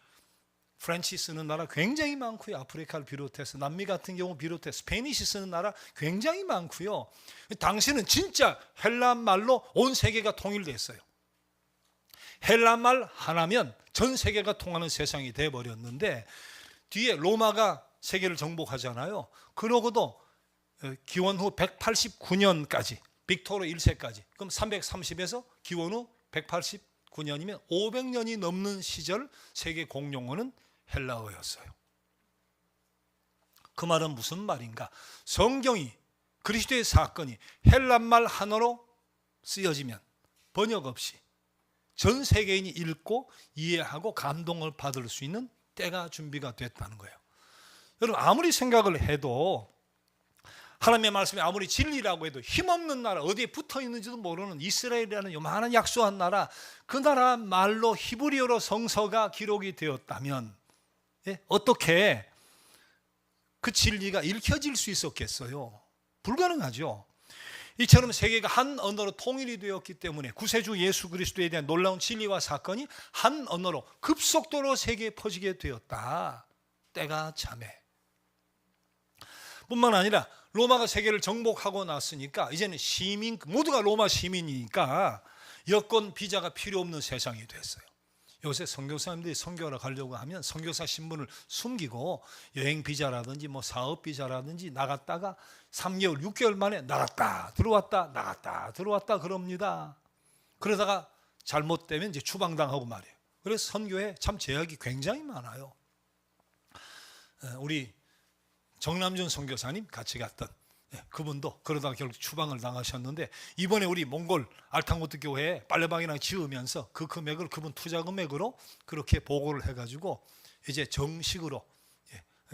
프렌치 쓰는 나라 굉장히 많고요. 아프리카를 비롯해서 남미 같은 경우 비롯해서 스페니시 쓰는 나라 굉장히 많고요. 당시는 진짜 헬라 말로 온 세계가 통일됐어요. 헬라 말 하나면 전 세계가 통하는 세상이 돼버렸는데, 뒤에 로마가 세계를 정복하잖아요. 그러고도 기원 후 189년까지 빅토르 1세까지, 그럼 330에서 기원 후 189년이면 500년이 넘는 시절 세계 공용어는 헬라어였어요. 그 말은 무슨 말인가? 성경이, 그리스도의 사건이 헬란말 하나로 쓰여지면 번역 없이 전 세계인이 읽고 이해하고 감동을 받을 수 있는 때가 준비가 됐다는 거예요. 여러분, 아무리 생각을 해도 하나님의 말씀이 아무리 진리라고 해도 힘없는 나라, 어디에 붙어 있는지도 모르는 이스라엘이라는 요만한 약소한 나라, 그 나라 말로 히브리어로 성서가 기록이 되었다면 어떻게 그 진리가 읽혀질 수 있었겠어요? 불가능하죠. 이처럼 세계가 한 언어로 통일이 되었기 때문에 구세주 예수 그리스도에 대한 놀라운 진리와 사건이 한 언어로 급속도로 세계에 퍼지게 되었다. 때가 참에. 뿐만 아니라 로마가 세계를 정복하고 났으니까 이제는 시민, 모두가 로마 시민이니까 여권 비자가 필요 없는 세상이 됐어요. 요새 선교사님들이 선교하러 가려고 하면 선교사 신분을 숨기고 여행 비자라든지 뭐 사업 비자라든지 나갔다가 3개월, 6개월 만에 나갔다 들어왔다 나갔다 들어왔다 그럽니다. 그러다가 잘못되면 이제 추방당하고 말이에요. 그래서 선교에 참 제약이 굉장히 많아요. 우리 정남준 선교사님 같이 갔던 그분도 그러다가 결국 추방을 당하셨는데, 이번에 우리 몽골 알탕고트 교회에 빨래방이랑 지으면서 그 금액을 그분 투자 금액으로 그렇게 보고를 해가지고 이제 정식으로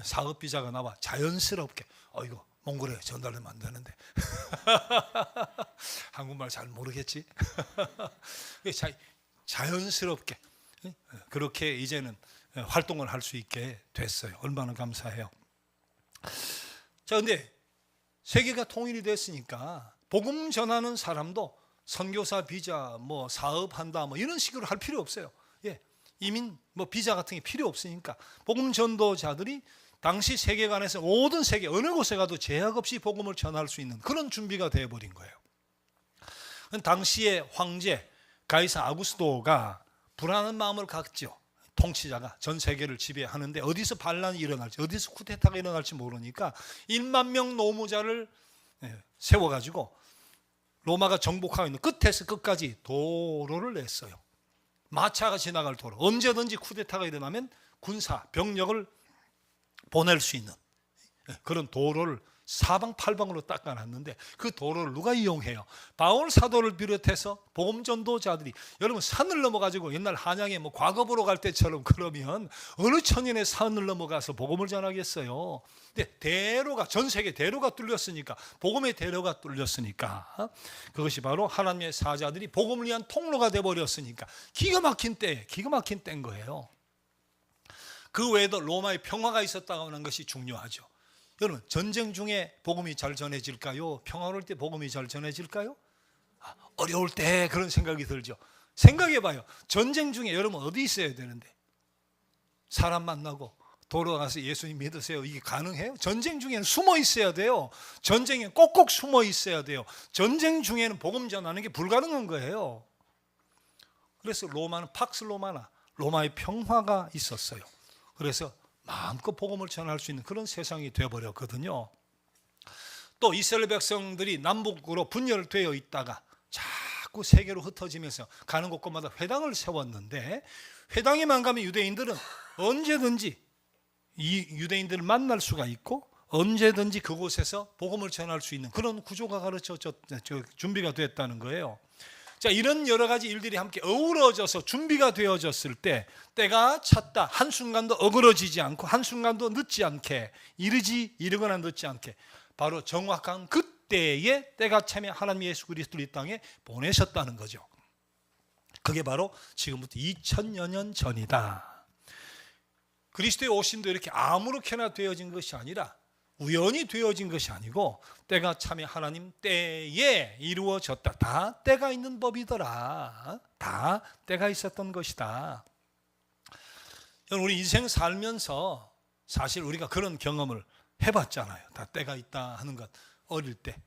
사업 비자가 나와 자연스럽게 이거 몽골에 전달하면 안 되는데 한국말 잘 모르겠지. 자연스럽게 그렇게 이제는 활동을 할 수 있게 됐어요. 얼마나 감사해요. 자, 근데 세계가 통일이 됐으니까 복음 전하는 사람도 선교사 비자, 뭐 사업한다, 뭐 이런 식으로 할 필요 없어요. 이민 뭐 비자 같은 게 필요 없으니까 복음 전도자들이 당시 세계관에서 모든 세계 어느 곳에 가도 제약 없이 복음을 전할 수 있는 그런 준비가 되어버린 거예요. 당시의 황제 가이사 아구스토가 불안한 마음을 갖죠. 통치자가 전 세계를 지배하는데 어디서 반란이 일어날지, 어디서 쿠데타가 일어날지 모르니까 1만 명 노무자를 세워가지고 로마가 정복하고 있는 끝에서 끝까지 도로를 냈어요. 마차가 지나갈 도로. 언제든지 쿠데타가 일어나면 군사, 병력을 보낼 수 있는 그런 도로를 사방팔방으로 닦아놨는데 그 도로를 누가 이용해요? 바울 사도를 비롯해서 복음 전도자들이, 여러분 산을 넘어가지고 옛날 한양에 뭐 과거보러 갈 때처럼 그러면 어느 천년의 산을 넘어가서 복음을 전하겠어요? 근데 대로가, 전 세계 대로가 뚫렸으니까, 복음의 대로가 뚫렸으니까, 그것이 바로 하나님의 사자들이 복음을 위한 통로가 돼버렸으니까 기가 막힌 때인 거예요. 그 외에도 로마의 평화가 있었다고 하는 것이 중요하죠. 여러분, 전쟁 중에 복음이 잘 전해질까요? 평화로울 때 복음이 잘 전해질까요? 어려울 때 그런 생각이 들죠. 생각해봐요. 전쟁 중에 여러분 어디 있어야 되는데? 사람 만나고 돌아가서 예수님 믿으세요. 이게 가능해요? 전쟁 중에는 숨어 있어야 돼요. 전쟁에 꼭꼭 숨어 있어야 돼요. 전쟁 중에는 복음 전하는 게 불가능한 거예요. 그래서 로마는 팍스 로마나, 로마의 평화가 있었어요. 그래서 마음껏 복음을 전할 수 있는 그런 세상이 되어버렸거든요. 또 이스라엘 백성들이 남북으로 분열되어 있다가 자꾸 세계로 흩어지면서 가는 곳곳마다 회당을 세웠는데, 회당에만 가면 유대인들은 언제든지 이 유대인들을 만날 수가 있고 언제든지 그곳에서 복음을 전할 수 있는 그런 구조가 준비가 됐다는 거예요. 자, 이런 여러 가지 일들이 함께 어우러져서 준비가 되어졌을 때 때가 찼다. 한순간도 어그러지지 않고 한순간도 늦지 않게, 이르거나 늦지 않게 바로 정확한 그때에 때가 차면 하나님 예수 그리스도를 이 땅에 보내셨다는 거죠. 그게 바로 지금부터 2000여 년 전이다. 그리스도의 오심도 이렇게 아무렇게나 되어진 것이 아니라, 우연히 되어진 것이 아니고 때가 차면 하나님 때에 이루어졌다. 다 때가 있는 법이더라. 다 때가 있었던 것이다. 여러분, 우리 인생 살면서 사실 우리가 그런 경험을 해봤잖아요. 다 때가 있다 하는 것. 어릴 때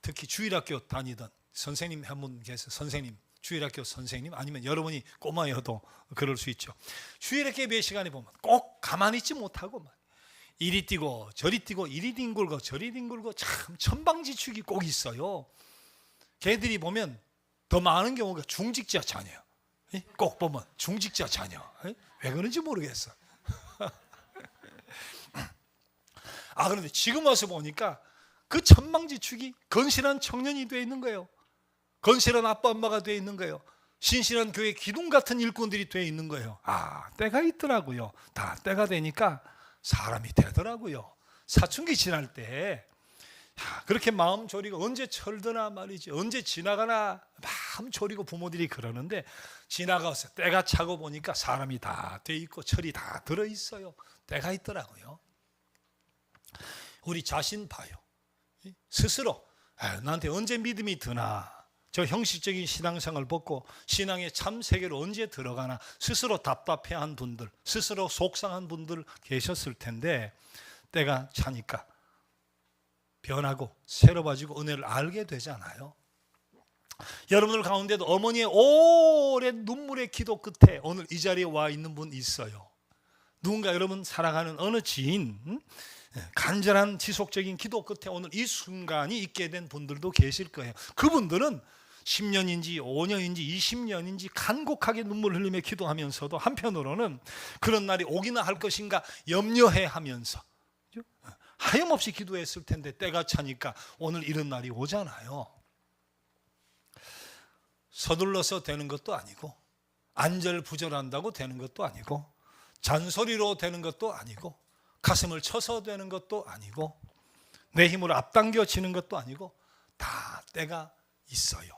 특히 주일학교 다니던 선생님 한 분 계세요. 선생님, 주일학교 선생님, 아니면 여러분이 꼬마여도 그럴 수 있죠. 주일학교 몇 시간에 보면 꼭 가만히 있지 못하고 막 이리 뛰고 저리 뛰고, 이리 뒹굴고 저리 뒹굴고, 참 천방지축이 꼭 있어요. 걔들이 보면 더 많은 경우가 중직자 자녀. 꼭 보면 중직자 자녀. 왜 그런지 모르겠어. 그런데 지금 와서 보니까 그 천방지축이 건실한 청년이 되어 있는 거예요. 건실한 아빠 엄마가 되어 있는 거예요. 신실한 교회 기둥 같은 일꾼들이 되어 있는 거예요. 때가 있더라고요. 다 때가 되니까 사람이 되더라고요. 사춘기 지날 때 그렇게 마음 졸이고 언제 철드나 말이지, 언제 지나가나 마음 졸이고 부모들이 그러는데, 지나가서 때가 차고 보니까 사람이 다 돼 있고 철이 다 들어 있어요. 때가 있더라고요. 우리 자신 봐요. 스스로 나한테 언제 믿음이 드나, 저 형식적인 신앙생활을 벗고 신앙의 참 세계로 언제 들어가나 스스로 답답해한 분들, 스스로 속상한 분들 계셨을 텐데, 때가 차니까 변하고 새로워지고 은혜를 알게 되잖아요. 여러분들 가운데도 어머니의 오랜 눈물의 기도 끝에 오늘 이 자리에 와 있는 분 있어요. 누군가 여러분 사랑하는 어느 지인, 간절한 지속적인 기도 끝에 오늘 이 순간이 있게 된 분들도 계실 거예요. 그분들은 10년인지 5년인지 20년인지 간곡하게 눈물 흘리며 기도하면서도 한편으로는 그런 날이 오기나 할 것인가 염려해 하면서 하염없이 기도했을 텐데, 때가 차니까 오늘 이런 날이 오잖아요. 서둘러서 되는 것도 아니고 안절부절한다고 되는 것도 아니고 잔소리로 되는 것도 아니고 가슴을 쳐서 되는 것도 아니고 내 힘으로 앞당겨지는 것도 아니고 다 때가 있어요.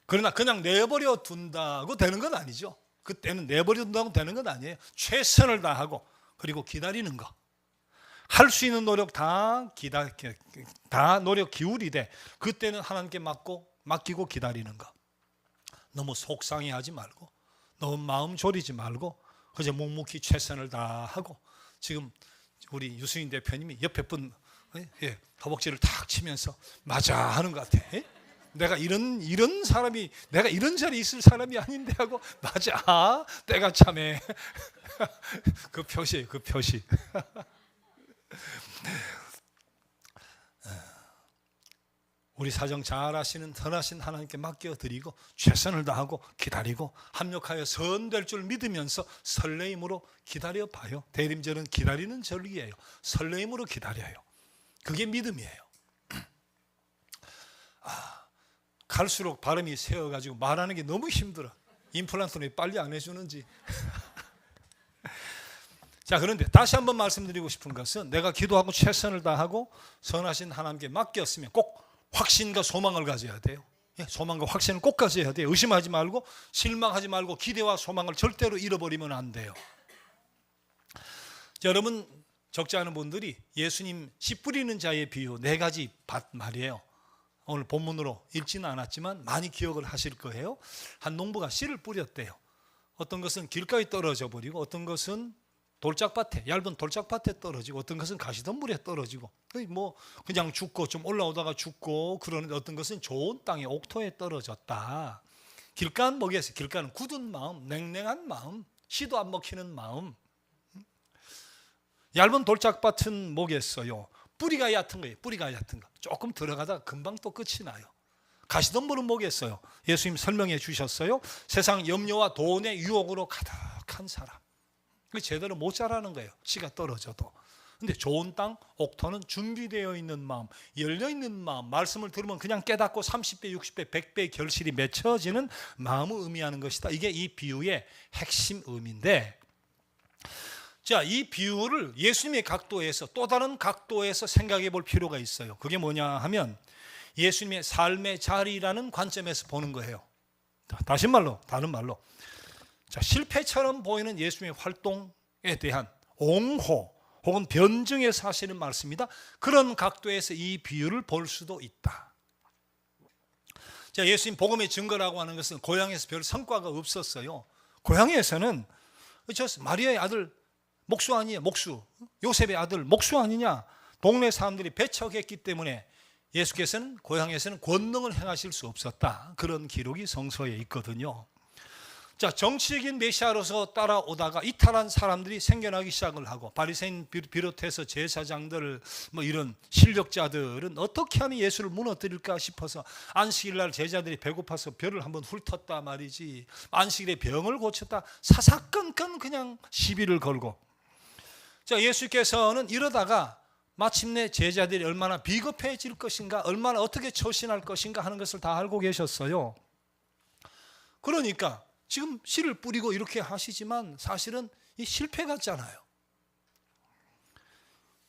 그러나 그냥 내버려 둔다고 되는 건 아니죠. 그때는 내버려 둔다고 되는 건 아니에요. 최선을 다하고 그리고 기다리는 거. 할 수 있는 노력 다 노력 기울이되 그때는 하나님께 맡기고 기다리는 거. 너무 속상해하지 말고 너무 마음 졸이지 말고 그저 묵묵히 최선을 다하고 지금 우리 유승인 대표님이 옆에 분 허벅지를 탁 치면서 맞아 하는 것 같아. 내가 이런 사람이 내가 이런 자리에 있을 사람이 아닌데 하고 맞아 때가 참해. 그 표시예요. 그 표시. 우리 사정 잘 하시는 선하신 하나님께 맡겨드리고 최선을 다하고 기다리고 합력하여 선될 줄 믿으면서 설레임으로 기다려봐요. 대림절은 기다리는 절기예요. 설레임으로 기다려요. 그게 믿음이에요. 갈수록 발음이 세어가지고 말하는 게 너무 힘들어. 임플란트는 빨리 안 해주는지. 자, 그런데 다시 한번 말씀드리고 싶은 것은 내가 기도하고 최선을 다하고 선하신 하나님께 맡겼으면 꼭 확신과 소망을 가져야 돼요. 소망과 확신을 꼭 가져야 돼요. 의심하지 말고 실망하지 말고 기대와 소망을 절대로 잃어버리면 안 돼요. 자, 여러분 적지 않은 분들이 예수님 씨 뿌리는 자의 비유 4가지 밭 말이에요. 오늘 본문으로 읽지는 않았지만 많이 기억을 하실 거예요. 한 농부가 씨를 뿌렸대요. 어떤 것은 길가에 떨어져 버리고 어떤 것은 돌짝밭에 얇은 돌짝밭에 떨어지고 어떤 것은 가시덤불에 떨어지고 뭐 그냥 죽고 좀 올라오다가 죽고 그러는데 어떤 것은 좋은 땅에 옥토에 떨어졌다. 길가는 뭐겠어요? 길가는 굳은 마음, 냉랭한 마음, 씨도 안 먹히는 마음. 얇은 돌짝밭은 뭐겠어요? 뿌리가 얕은 거예요. 뿌리가 얕은 거. 조금 들어가다가 금방 또 끝이 나요. 가시덤불은 뭐겠어요? 예수님 설명해 주셨어요. 세상 염려와 돈의 유혹으로 가득한 사람. 제대로 못 자라는 거예요. 씨가 떨어져도. 근데 좋은 땅, 옥토는 준비되어 있는 마음, 열려있는 마음, 말씀을 들으면 그냥 깨닫고 30배, 60배, 100배의 결실이 맺혀지는 마음을 의미하는 것이다. 이게 이 비유의 핵심 의미인데, 자, 이 비유를 예수님의 각도에서 또 다른 각도에서 생각해 볼 필요가 있어요. 그게 뭐냐 하면 예수님의 삶의 자리라는 관점에서 보는 거예요. 다시 말로, 다른 말로, 자, 실패처럼 보이는 예수님의 활동에 대한 옹호 혹은 변증해서 하시는 말씀이다. 그런 각도에서 이 비유를 볼 수도 있다. 자, 예수님 복음의 증거라고 하는 것은 고향에서 별 성과가 없었어요. 고향에서는 저 마리아의 아들 목수 아니에요. 목수. 요셉의 아들 목수 아니냐. 동네 사람들이 배척했기 때문에 예수께서는 고향에서는 권능을 행하실 수 없었다. 그런 기록이 성서에 있거든요. 자, 정치적인 메시아로서 따라오다가 이탈한 사람들이 생겨나기 시작을 하고 바리새인 비롯해서 제사장들 뭐 이런 실력자들은 어떻게 하면 예수를 무너뜨릴까 싶어서 안식일 날 제자들이 배고파서 벼를 한번 훑었다 말이지, 안식일에 병을 고쳤다, 사사건건 그냥 시비를 걸고. 자, 예수께서는 이러다가 마침내 제자들이 얼마나 비겁해질 것인가, 얼마나 어떻게 처신할 것인가 하는 것을 다 알고 계셨어요. 그러니까 지금 씨를 뿌리고 이렇게 하시지만 사실은 이 실패 같잖아요.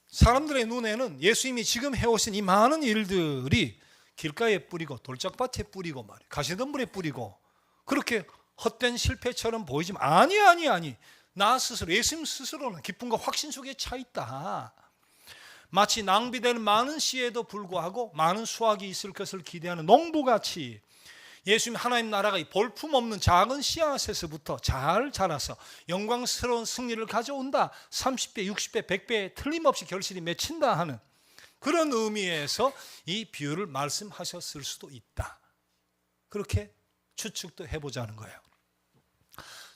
사람들의 눈에는 예수님이 지금 해오신 이 많은 일들이 길가에 뿌리고 돌짝밭에 뿌리고 말이에요. 가시덤불에 뿌리고 그렇게 헛된 실패처럼 보이지만 아니. 나 스스로, 예수님 스스로는 기쁨과 확신 속에 차 있다. 마치 낭비되는 많은 씨에도 불구하고 많은 수확이 있을 것을 기대하는 농부같이 예수님 하나님 나라가 이 볼품없는 작은 씨앗에서부터 잘 자라서 영광스러운 승리를 가져온다. 30배, 60배, 100배 틀림없이 결실이 맺힌다 하는 그런 의미에서 이 비유를 말씀하셨을 수도 있다. 그렇게 추측도 해보자는 거예요.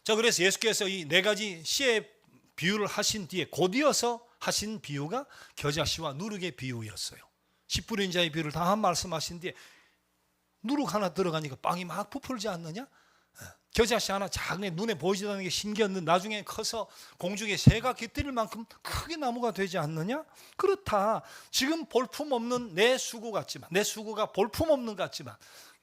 자, 그래서 예수께서 이 4가지 씨의 비유를 하신 뒤에 곧이어서 하신 비유가 겨자씨와 누룩의 비유였어요. 씨 뿌린 자의 비유를 다 말씀하신 뒤에 누룩 하나 들어가니까 빵이 막 부풀지 않느냐? 겨자씨 하나 작은 애 눈에 보이지 않는 게 신기했는데 나중에 커서 공중에 새가 깃들일 만큼 크게 나무가 되지 않느냐? 그렇다. 지금 볼품 없는 내 수고 같지만, 내 수고가 볼품 없는 것 같지만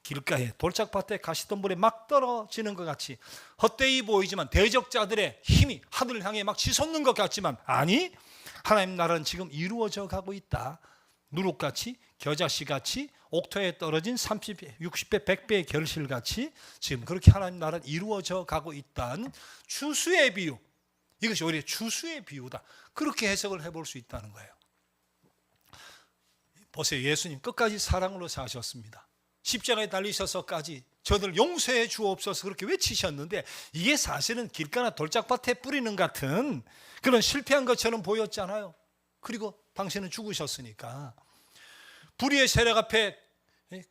길가에 돌짝밭에 가시덤불에 막 떨어지는 것 같이 헛되이 보이지만 대적자들의 힘이 하늘을 향해 막 치솟는 것 같지만 아니, 하나님 나라는 지금 이루어져 가고 있다. 누룩같이, 겨자씨같이, 옥토에 떨어진 30배, 60배, 100배의 결실같이 지금 그렇게 하나님 나라는 이루어져 가고 있다는 추수의 비유, 이것이 오히려 추수의 비유다, 그렇게 해석을 해볼 수 있다는 거예요. 보세요. 예수님 끝까지 사랑으로 사셨습니다. 십자가에 달리셔서까지 저들 용서해 주옵소서 그렇게 외치셨는데 이게 사실은 길가나 돌짝밭에 뿌리는 같은 그런 실패한 것처럼 보였잖아요. 그리고 당신은 죽으셨으니까 불의의 세력 앞에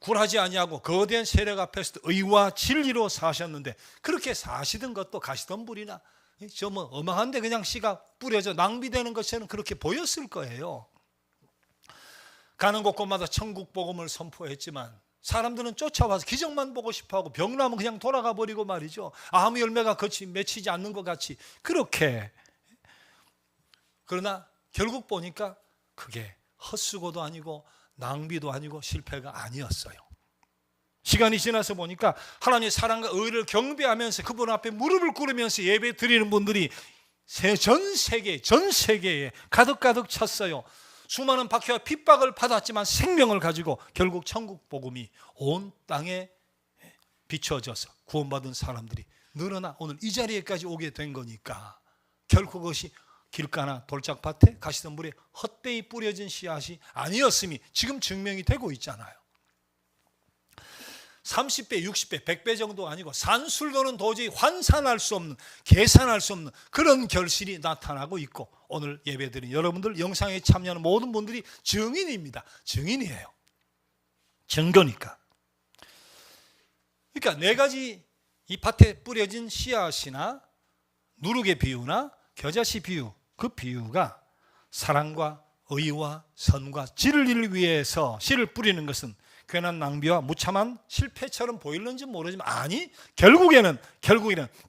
굴하지 아니하고 거대한 세력 앞에서도 의와 진리로 사셨는데 그렇게 사시던 것도 가시덤불이나 저 뭐 어마한데 그냥 씨가 뿌려져 낭비되는 것처럼 그렇게 보였을 거예요. 가는 곳곳마다 천국 복음을 선포했지만 사람들은 쫓아와서 기적만 보고 싶어하고 병나면 그냥 돌아가 버리고 말이죠. 아무 열매가 맺히지 않는 것 같이 그렇게. 그러나 결국 보니까 그게 헛수고도 아니고 낭비도 아니고 실패가 아니었어요. 시간이 지나서 보니까 하나님의 사랑과 의를 경배하면서 그분 앞에 무릎을 꿇으면서 예배 드리는 분들이 전 세계에 가득 찼어요. 수많은 박해와 핍박을 받았지만 생명을 가지고 결국 천국 복음이 온 땅에 비춰져서 구원받은 사람들이 늘어나 오늘 이 자리에까지 오게 된 거니까 결국 그것이 길가나 돌짝밭에 가시덤불에 헛되이 뿌려진 씨앗이 아니었음이 지금 증명이 되고 있잖아요. 30배, 60배, 100배 정도 아니고 산술로는 도저히 환산할 수 없는, 계산할 수 없는 그런 결실이 나타나고 있고 오늘 예배드린 여러분들, 영상에 참여하는 모든 분들이 증인입니다. 증인이에요. 증거니까. 그러니까 네 가지 이 밭에 뿌려진 씨앗이나 누룩의 비유나 겨자씨 비유, 그 비유가 사랑과 의와 선과 진리를 위해서 씨를 뿌리는 것은 괜한 낭비와 무참한 실패처럼 보일는지 모르지만 아니, 결국에는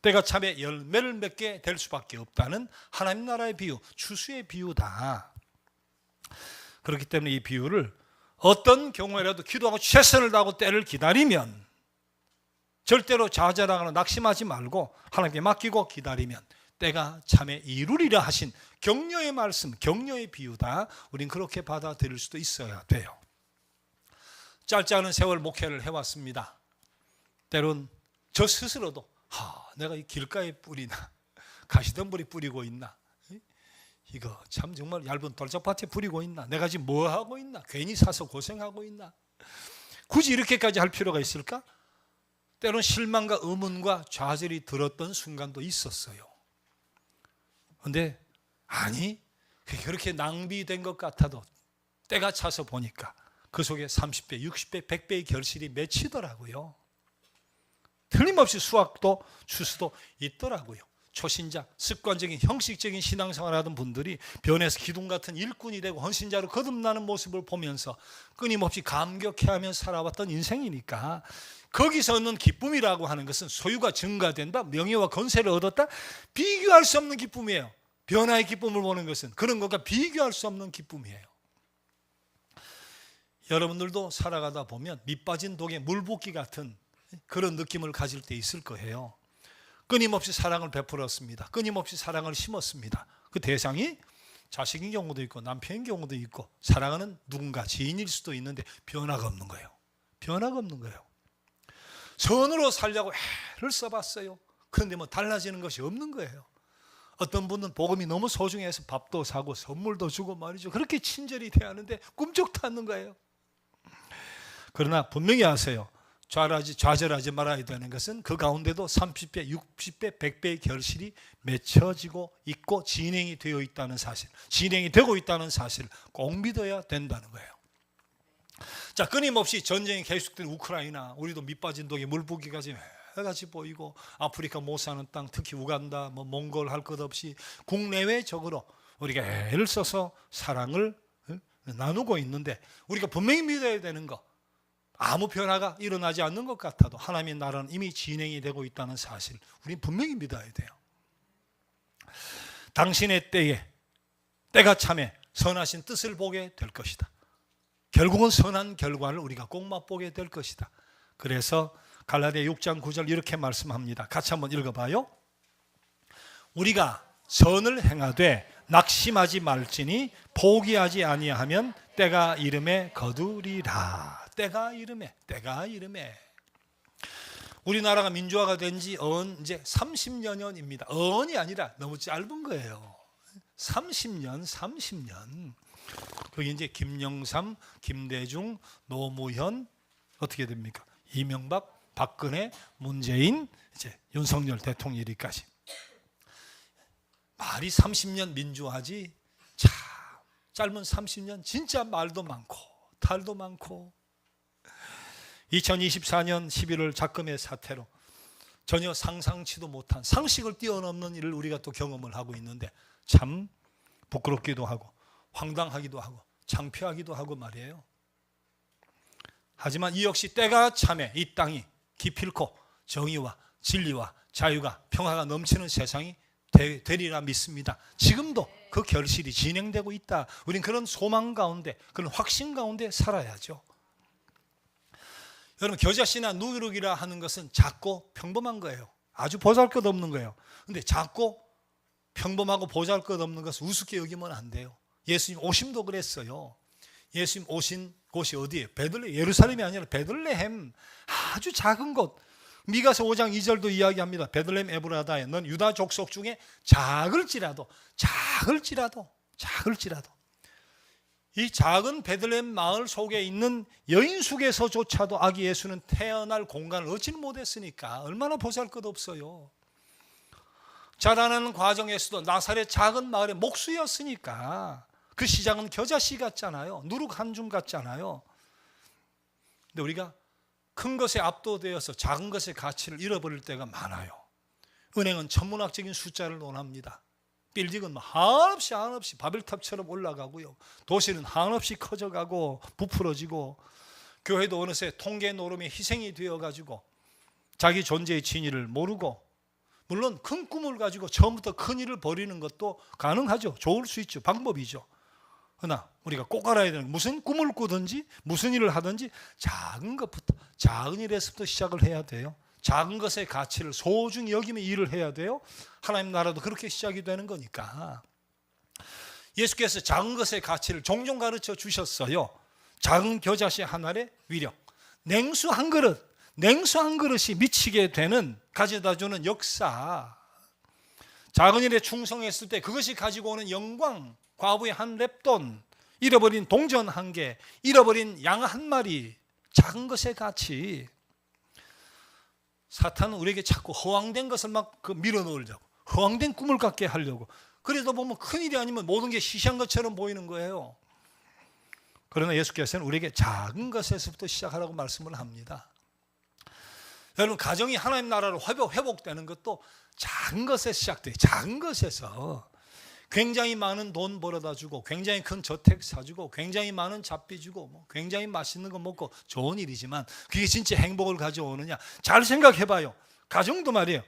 때가 참에 열매를 맺게 될 수밖에 없다는 하나님 나라의 비유, 추수의 비유다. 그렇기 때문에 이 비유를 어떤 경우에라도 기도하고 최선을 다하고 때를 기다리면 절대로 좌절하거나 낙심하지 말고 하나님께 맡기고 기다리면 때가 참에 이루리라 하신 격려의 말씀, 격려의 비유다. 우린 그렇게 받아들일 수도 있어야 돼요. 짧지 않은 세월 목회를 해왔습니다. 때론 저 스스로도 내가 이 길가에 뿌리나 가시덤불이 뿌리고 있나, 이거 참 정말 얇은 돌짝밭에 뿌리고 있나, 내가 지금 뭐 하고 있나, 괜히 사서 고생하고 있나, 굳이 이렇게까지 할 필요가 있을까? 때론 실망과 의문과 좌절이 들었던 순간도 있었어요. 그런데 아니, 그렇게 낭비된 것 같아도 때가 차서 보니까 그 속에 30배, 60배, 100배의 결실이 맺히더라고요. 틀림없이 수확도 추수도 있더라고요. 초신자, 습관적인 형식적인 신앙생활을 하던 분들이 변해서 기둥 같은 일꾼이 되고 헌신자로 거듭나는 모습을 보면서 끊임없이 감격해하며 살아왔던 인생이니까 거기서 얻는 기쁨이라고 하는 것은 소유가 증가된다, 명예와 건세를 얻었다, 비교할 수 없는 기쁨이에요. 변화의 기쁨을 보는 것은 그런 것과 비교할 수 없는 기쁨이에요. 여러분들도 살아가다 보면 밑 빠진 독에 물 붓기 같은 그런 느낌을 가질 때 있을 거예요. 끊임없이 사랑을 베풀었습니다. 끊임없이 사랑을 심었습니다. 그 대상이 자식인 경우도 있고 남편인 경우도 있고 사랑하는 누군가 지인일 수도 있는데 변화가 없는 거예요. 변화가 없는 거예요. 선으로 살려고 애를 써봤어요. 그런데 뭐 달라지는 것이 없는 거예요. 어떤 분은 복음이 너무 소중해서 밥도 사고 선물도 주고 말이죠. 그렇게 친절히 대하는데 꿈쩍도 않는 거예요. 그러나 분명히 아세요. 좌절하지 말아야 되는 것은 그 가운데도 30배, 60배, 100배의 결실이 맺혀지고 있고 진행이 되어 있다는 사실, 진행이 되고 있다는 사실을 꼭 믿어야 된다는 거예요. 자, 끊임없이 전쟁이 계속된 우크라이나, 우리도 밑빠진 독에 물붓기가 지금 해같이 보이고 아프리카 못 사는 땅, 특히 우간다, 몽골 할 것 없이 국내외적으로 우리가 애를 써서 사랑을 나누고 있는데 우리가 분명히 믿어야 되는 거, 아무 변화가 일어나지 않는 것 같아도 하나님의 나라는 이미 진행이 되고 있다는 사실, 우리는 분명히 믿어야 돼요. 당신의 때가 참에 선하신 뜻을 보게 될 것이다. 결국은 선한 결과를 우리가 꼭 맛보게 될 것이다. 그래서 갈라디아 6장 9절 이렇게 말씀합니다. 같이 한번 읽어봐요. 우리가 선을 행하되 낙심하지 말지니 포기하지 아니하면 때가 이름에 거두리라. 때가 이름에. 우리나라가 민주화가 된 지 이제 30여 년입니다. 언이 아니라 너무 짧은 거예요. 30년. 거기 이제 김영삼, 김대중, 노무현 어떻게 됩니까? 이명박, 박근혜, 문재인, 이제 윤석열 대통령이까지. 말이 30년 민주화지. 참 짧은 30년 진짜 말도 많고 탈도 많고. 2024년 11월 작금의 사태로 전혀 상상치도 못한 상식을 뛰어넘는 일을 우리가 또 경험을 하고 있는데 참 부끄럽기도 하고 황당하기도 하고 창피하기도 하고 말이에요. 하지만 이 역시 때가 참에 이 땅이 기필코 정의와 진리와 자유가 평화가 넘치는 세상이 되리라 믿습니다. 지금도 그 결실이 진행되고 있다. 우린 그런 소망 가운데 그런 확신 가운데 살아야죠. 여러분 겨자씨나 누룩이라 하는 것은 작고 평범한 거예요. 아주 보잘것없는 거예요. 근데 작고 평범하고 보잘것없는 것을 우습게 여기면 안 돼요. 예수님 오심도 그랬어요. 예수님 오신 곳이 어디예요? 베들레헴, 예루살렘이 아니라 베들레헴, 아주 작은 곳. 미가서 5장 2절도 이야기합니다. 베들레헴 에브라다에 넌 유다 족속 중에 작을지라도 이 작은 베들레헴 마을 속에 있는 여인숙에서조차도 아기 예수는 태어날 공간을 얻지는 못했으니까 얼마나 보잘것없어요. 자라나는 과정에서도 나사렛 작은 마을의 목수였으니까 그 시장은 겨자씨 같잖아요. 누룩 한 줌 같잖아요. 근데 우리가 큰 것에 압도되어서 작은 것의 가치를 잃어버릴 때가 많아요. 은행은 천문학적인 숫자를 논합니다. 빌딩은 한없이 바벨탑처럼 올라가고요. 도시는 한없이 커져가고 부풀어지고, 교회도 어느새 통계 노름의 희생이 되어가지고 자기 존재의 진위를 모르고, 물론 큰 꿈을 가지고 처음부터 큰 일을 벌이는 것도 가능하죠. 좋을 수 있죠. 방법이죠. 그러나 우리가 꼭 알아야 되는 건 무슨 꿈을 꾸든지 무슨 일을 하든지 작은 것부터, 작은 일에서부터 시작을 해야 돼요. 작은 것의 가치를 소중히 여기며 일을 해야 돼요. 하나님 나라도 그렇게 시작이 되는 거니까. 예수께서 작은 것의 가치를 종종 가르쳐 주셨어요. 작은 겨자씨 한 알의 위력, 냉수 한 그릇이 미치게 되는, 가져다주는 역사, 작은 일에 충성했을 때 그것이 가지고 오는 영광, 과부의 한 렙돈, 잃어버린 동전 한 개, 잃어버린 양 한 마리, 작은 것의 가치. 사탄은 우리에게 자꾸 허황된 것을 막 밀어넣으려고, 허황된 꿈을 갖게 하려고. 그래도 보면 큰일이 아니면 모든 게 시시한 것처럼 보이는 거예요. 그러나 예수께서는 우리에게 작은 것에서부터 시작하라고 말씀을 합니다. 여러분, 가정이 하나님 나라로 회복되는 것도 작은 것에 시작돼요. 작은 것에서. 굉장히 많은 돈 벌어다 주고, 굉장히 큰 저택 사주고, 굉장히 많은 잡비 주고, 굉장히 맛있는 거 먹고 좋은 일이지만 그게 진짜 행복을 가져오느냐? 잘 생각해봐요. 가정도 말이에요.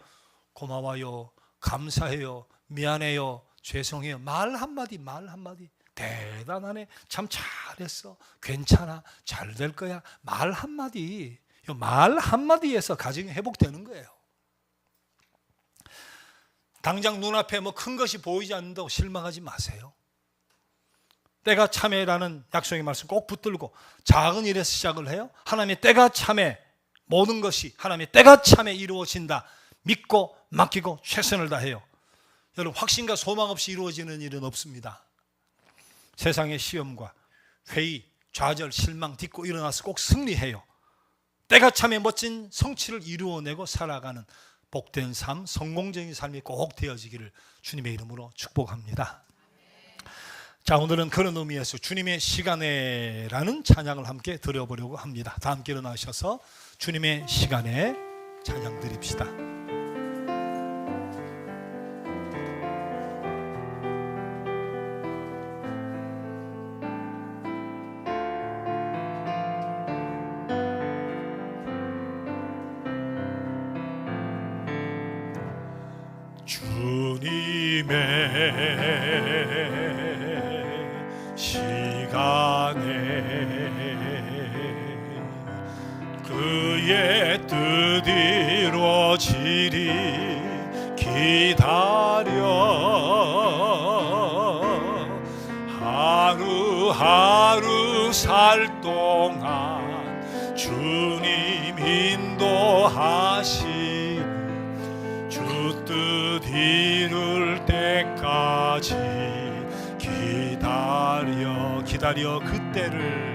고마워요, 감사해요, 미안해요, 죄송해요, 말 한마디 대단하네, 참 잘했어, 괜찮아, 잘 될 거야, 말 한마디에서 가정이 회복되는 거예요. 당장 눈앞에 큰 것이 보이지 않는다고 실망하지 마세요. 때가 참에라는 약속의 말씀 꼭 붙들고 작은 일에서 시작을 해요. 하나님의 때가 참에, 모든 것이 하나님의 때가 참에 이루어진다 믿고 맡기고 최선을 다해요. 여러분, 확신과 소망 없이 이루어지는 일은 없습니다. 세상의 시험과 회의, 좌절, 실망 딛고 일어나서 꼭 승리해요. 때가 참에 멋진 성취를 이루어내고 살아가는 복된 삶, 성공적인 삶이 꼭 되어지기를 주님의 이름으로 축복합니다. 자, 오늘은 그런 의미에서 주님의 시간에라는 찬양을 함께 드려보려고 합니다. 다 함께 일어나셔서 주님의 시간에 찬양 드립시다. 주님의 시간에 그 그의 뜻 이루어지리 기다려 하루하루 살 동안 주님 인도하시니 주 뜻 이룰 때까지 기다려 그때를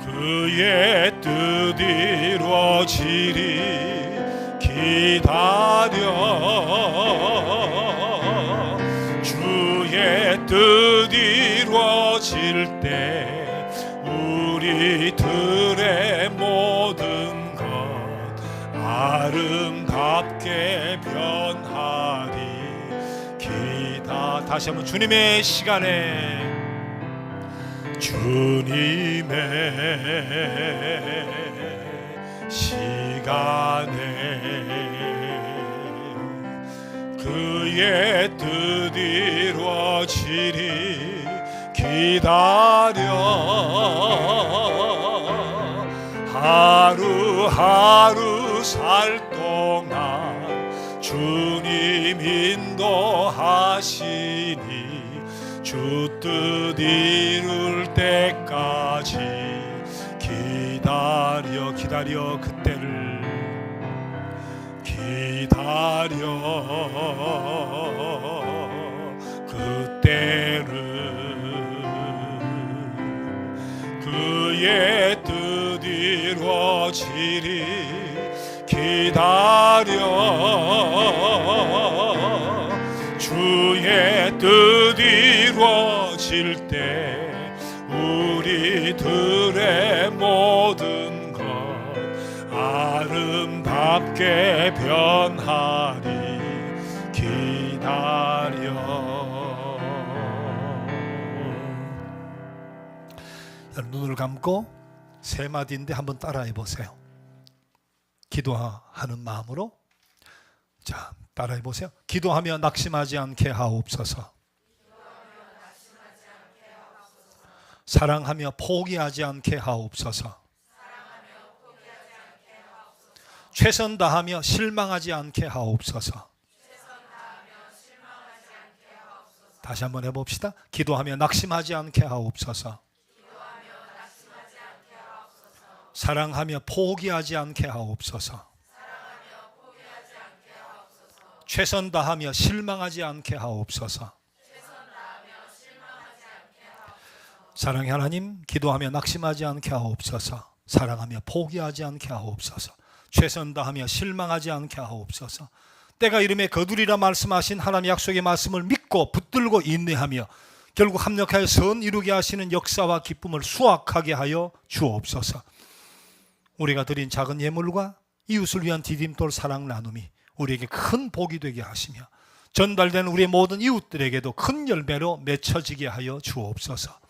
그의 뜻 이루어지리 기다려 주의 뜻 이루어질 때 우리들의 모든 것 아름답게 변하리 다시 한번 주님의 시간에 그의 뜻 이루어지리 기다려 하루하루 살 동안 주님 인도하시니 주 뜻 이룰 때까지 기다려 그때를 그의 뜻 이루어지리 기다려 주의 뜻 이루어질 때 우리들의 모든 것 아름답게 변하리 기다려. 눈을 감고 세 마디인데 한번 따라해 보세요. 기도하는 마음으로 자 따라해 보세요. 기도하며 낙심하지 않게 하옵소서. 사랑하며 포기하지 않게 하옵소서. 최선 다하며 실망하지 않게 하옵소서. 다시 한번 해봅시다. 기도하며 낙심하지 않게 하옵소서. 사랑하며 포기하지 않게 하옵소서. 최선 다하며 실망하지 않게 하옵소서. 사랑의 하나님, 기도하며 낙심하지 않게 하옵소서. 사랑하며 포기하지 않게 하옵소서. 최선 다하며 실망하지 않게 하옵소서. 때가 이름에 거두리라 말씀하신 하나님 약속의 말씀을 믿고 붙들고 인내하며 결국 합력하여 선 이루게 하시는 역사와 기쁨을 수확하게 하여 주옵소서. 우리가 드린 작은 예물과 이웃을 위한 디딤돌 사랑 나눔이 우리에게 큰 복이 되게 하시며 전달된 우리의 모든 이웃들에게도 큰 열매로 맺혀지게 하여 주옵소서.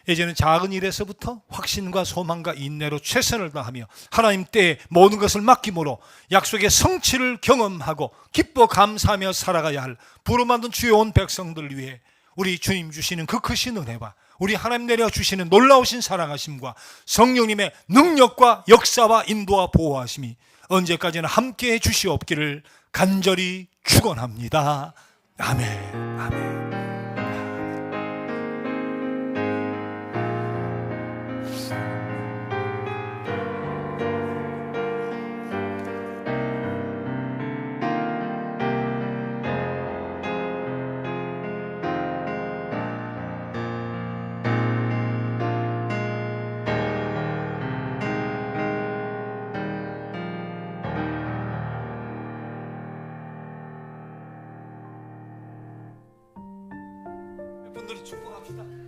이제는 작은 일에서부터 확신과 소망과 인내로 최선을 다하며 하나님 때에 모든 것을 맡김으로 약속의 성취를 경험하고 기뻐 감사하며 살아가야 할 부름받은 주의 온 백성들 위해 우리 주님 주시는 그 크신 은혜와 우리 하나님 내려주시는 놀라우신 사랑하심과 성령님의 능력과 역사와 인도와 보호하심이 언제까지나 함께해 주시옵기를 간절히 축원합니다. 아멘. 아멘. 분들 축복합시다.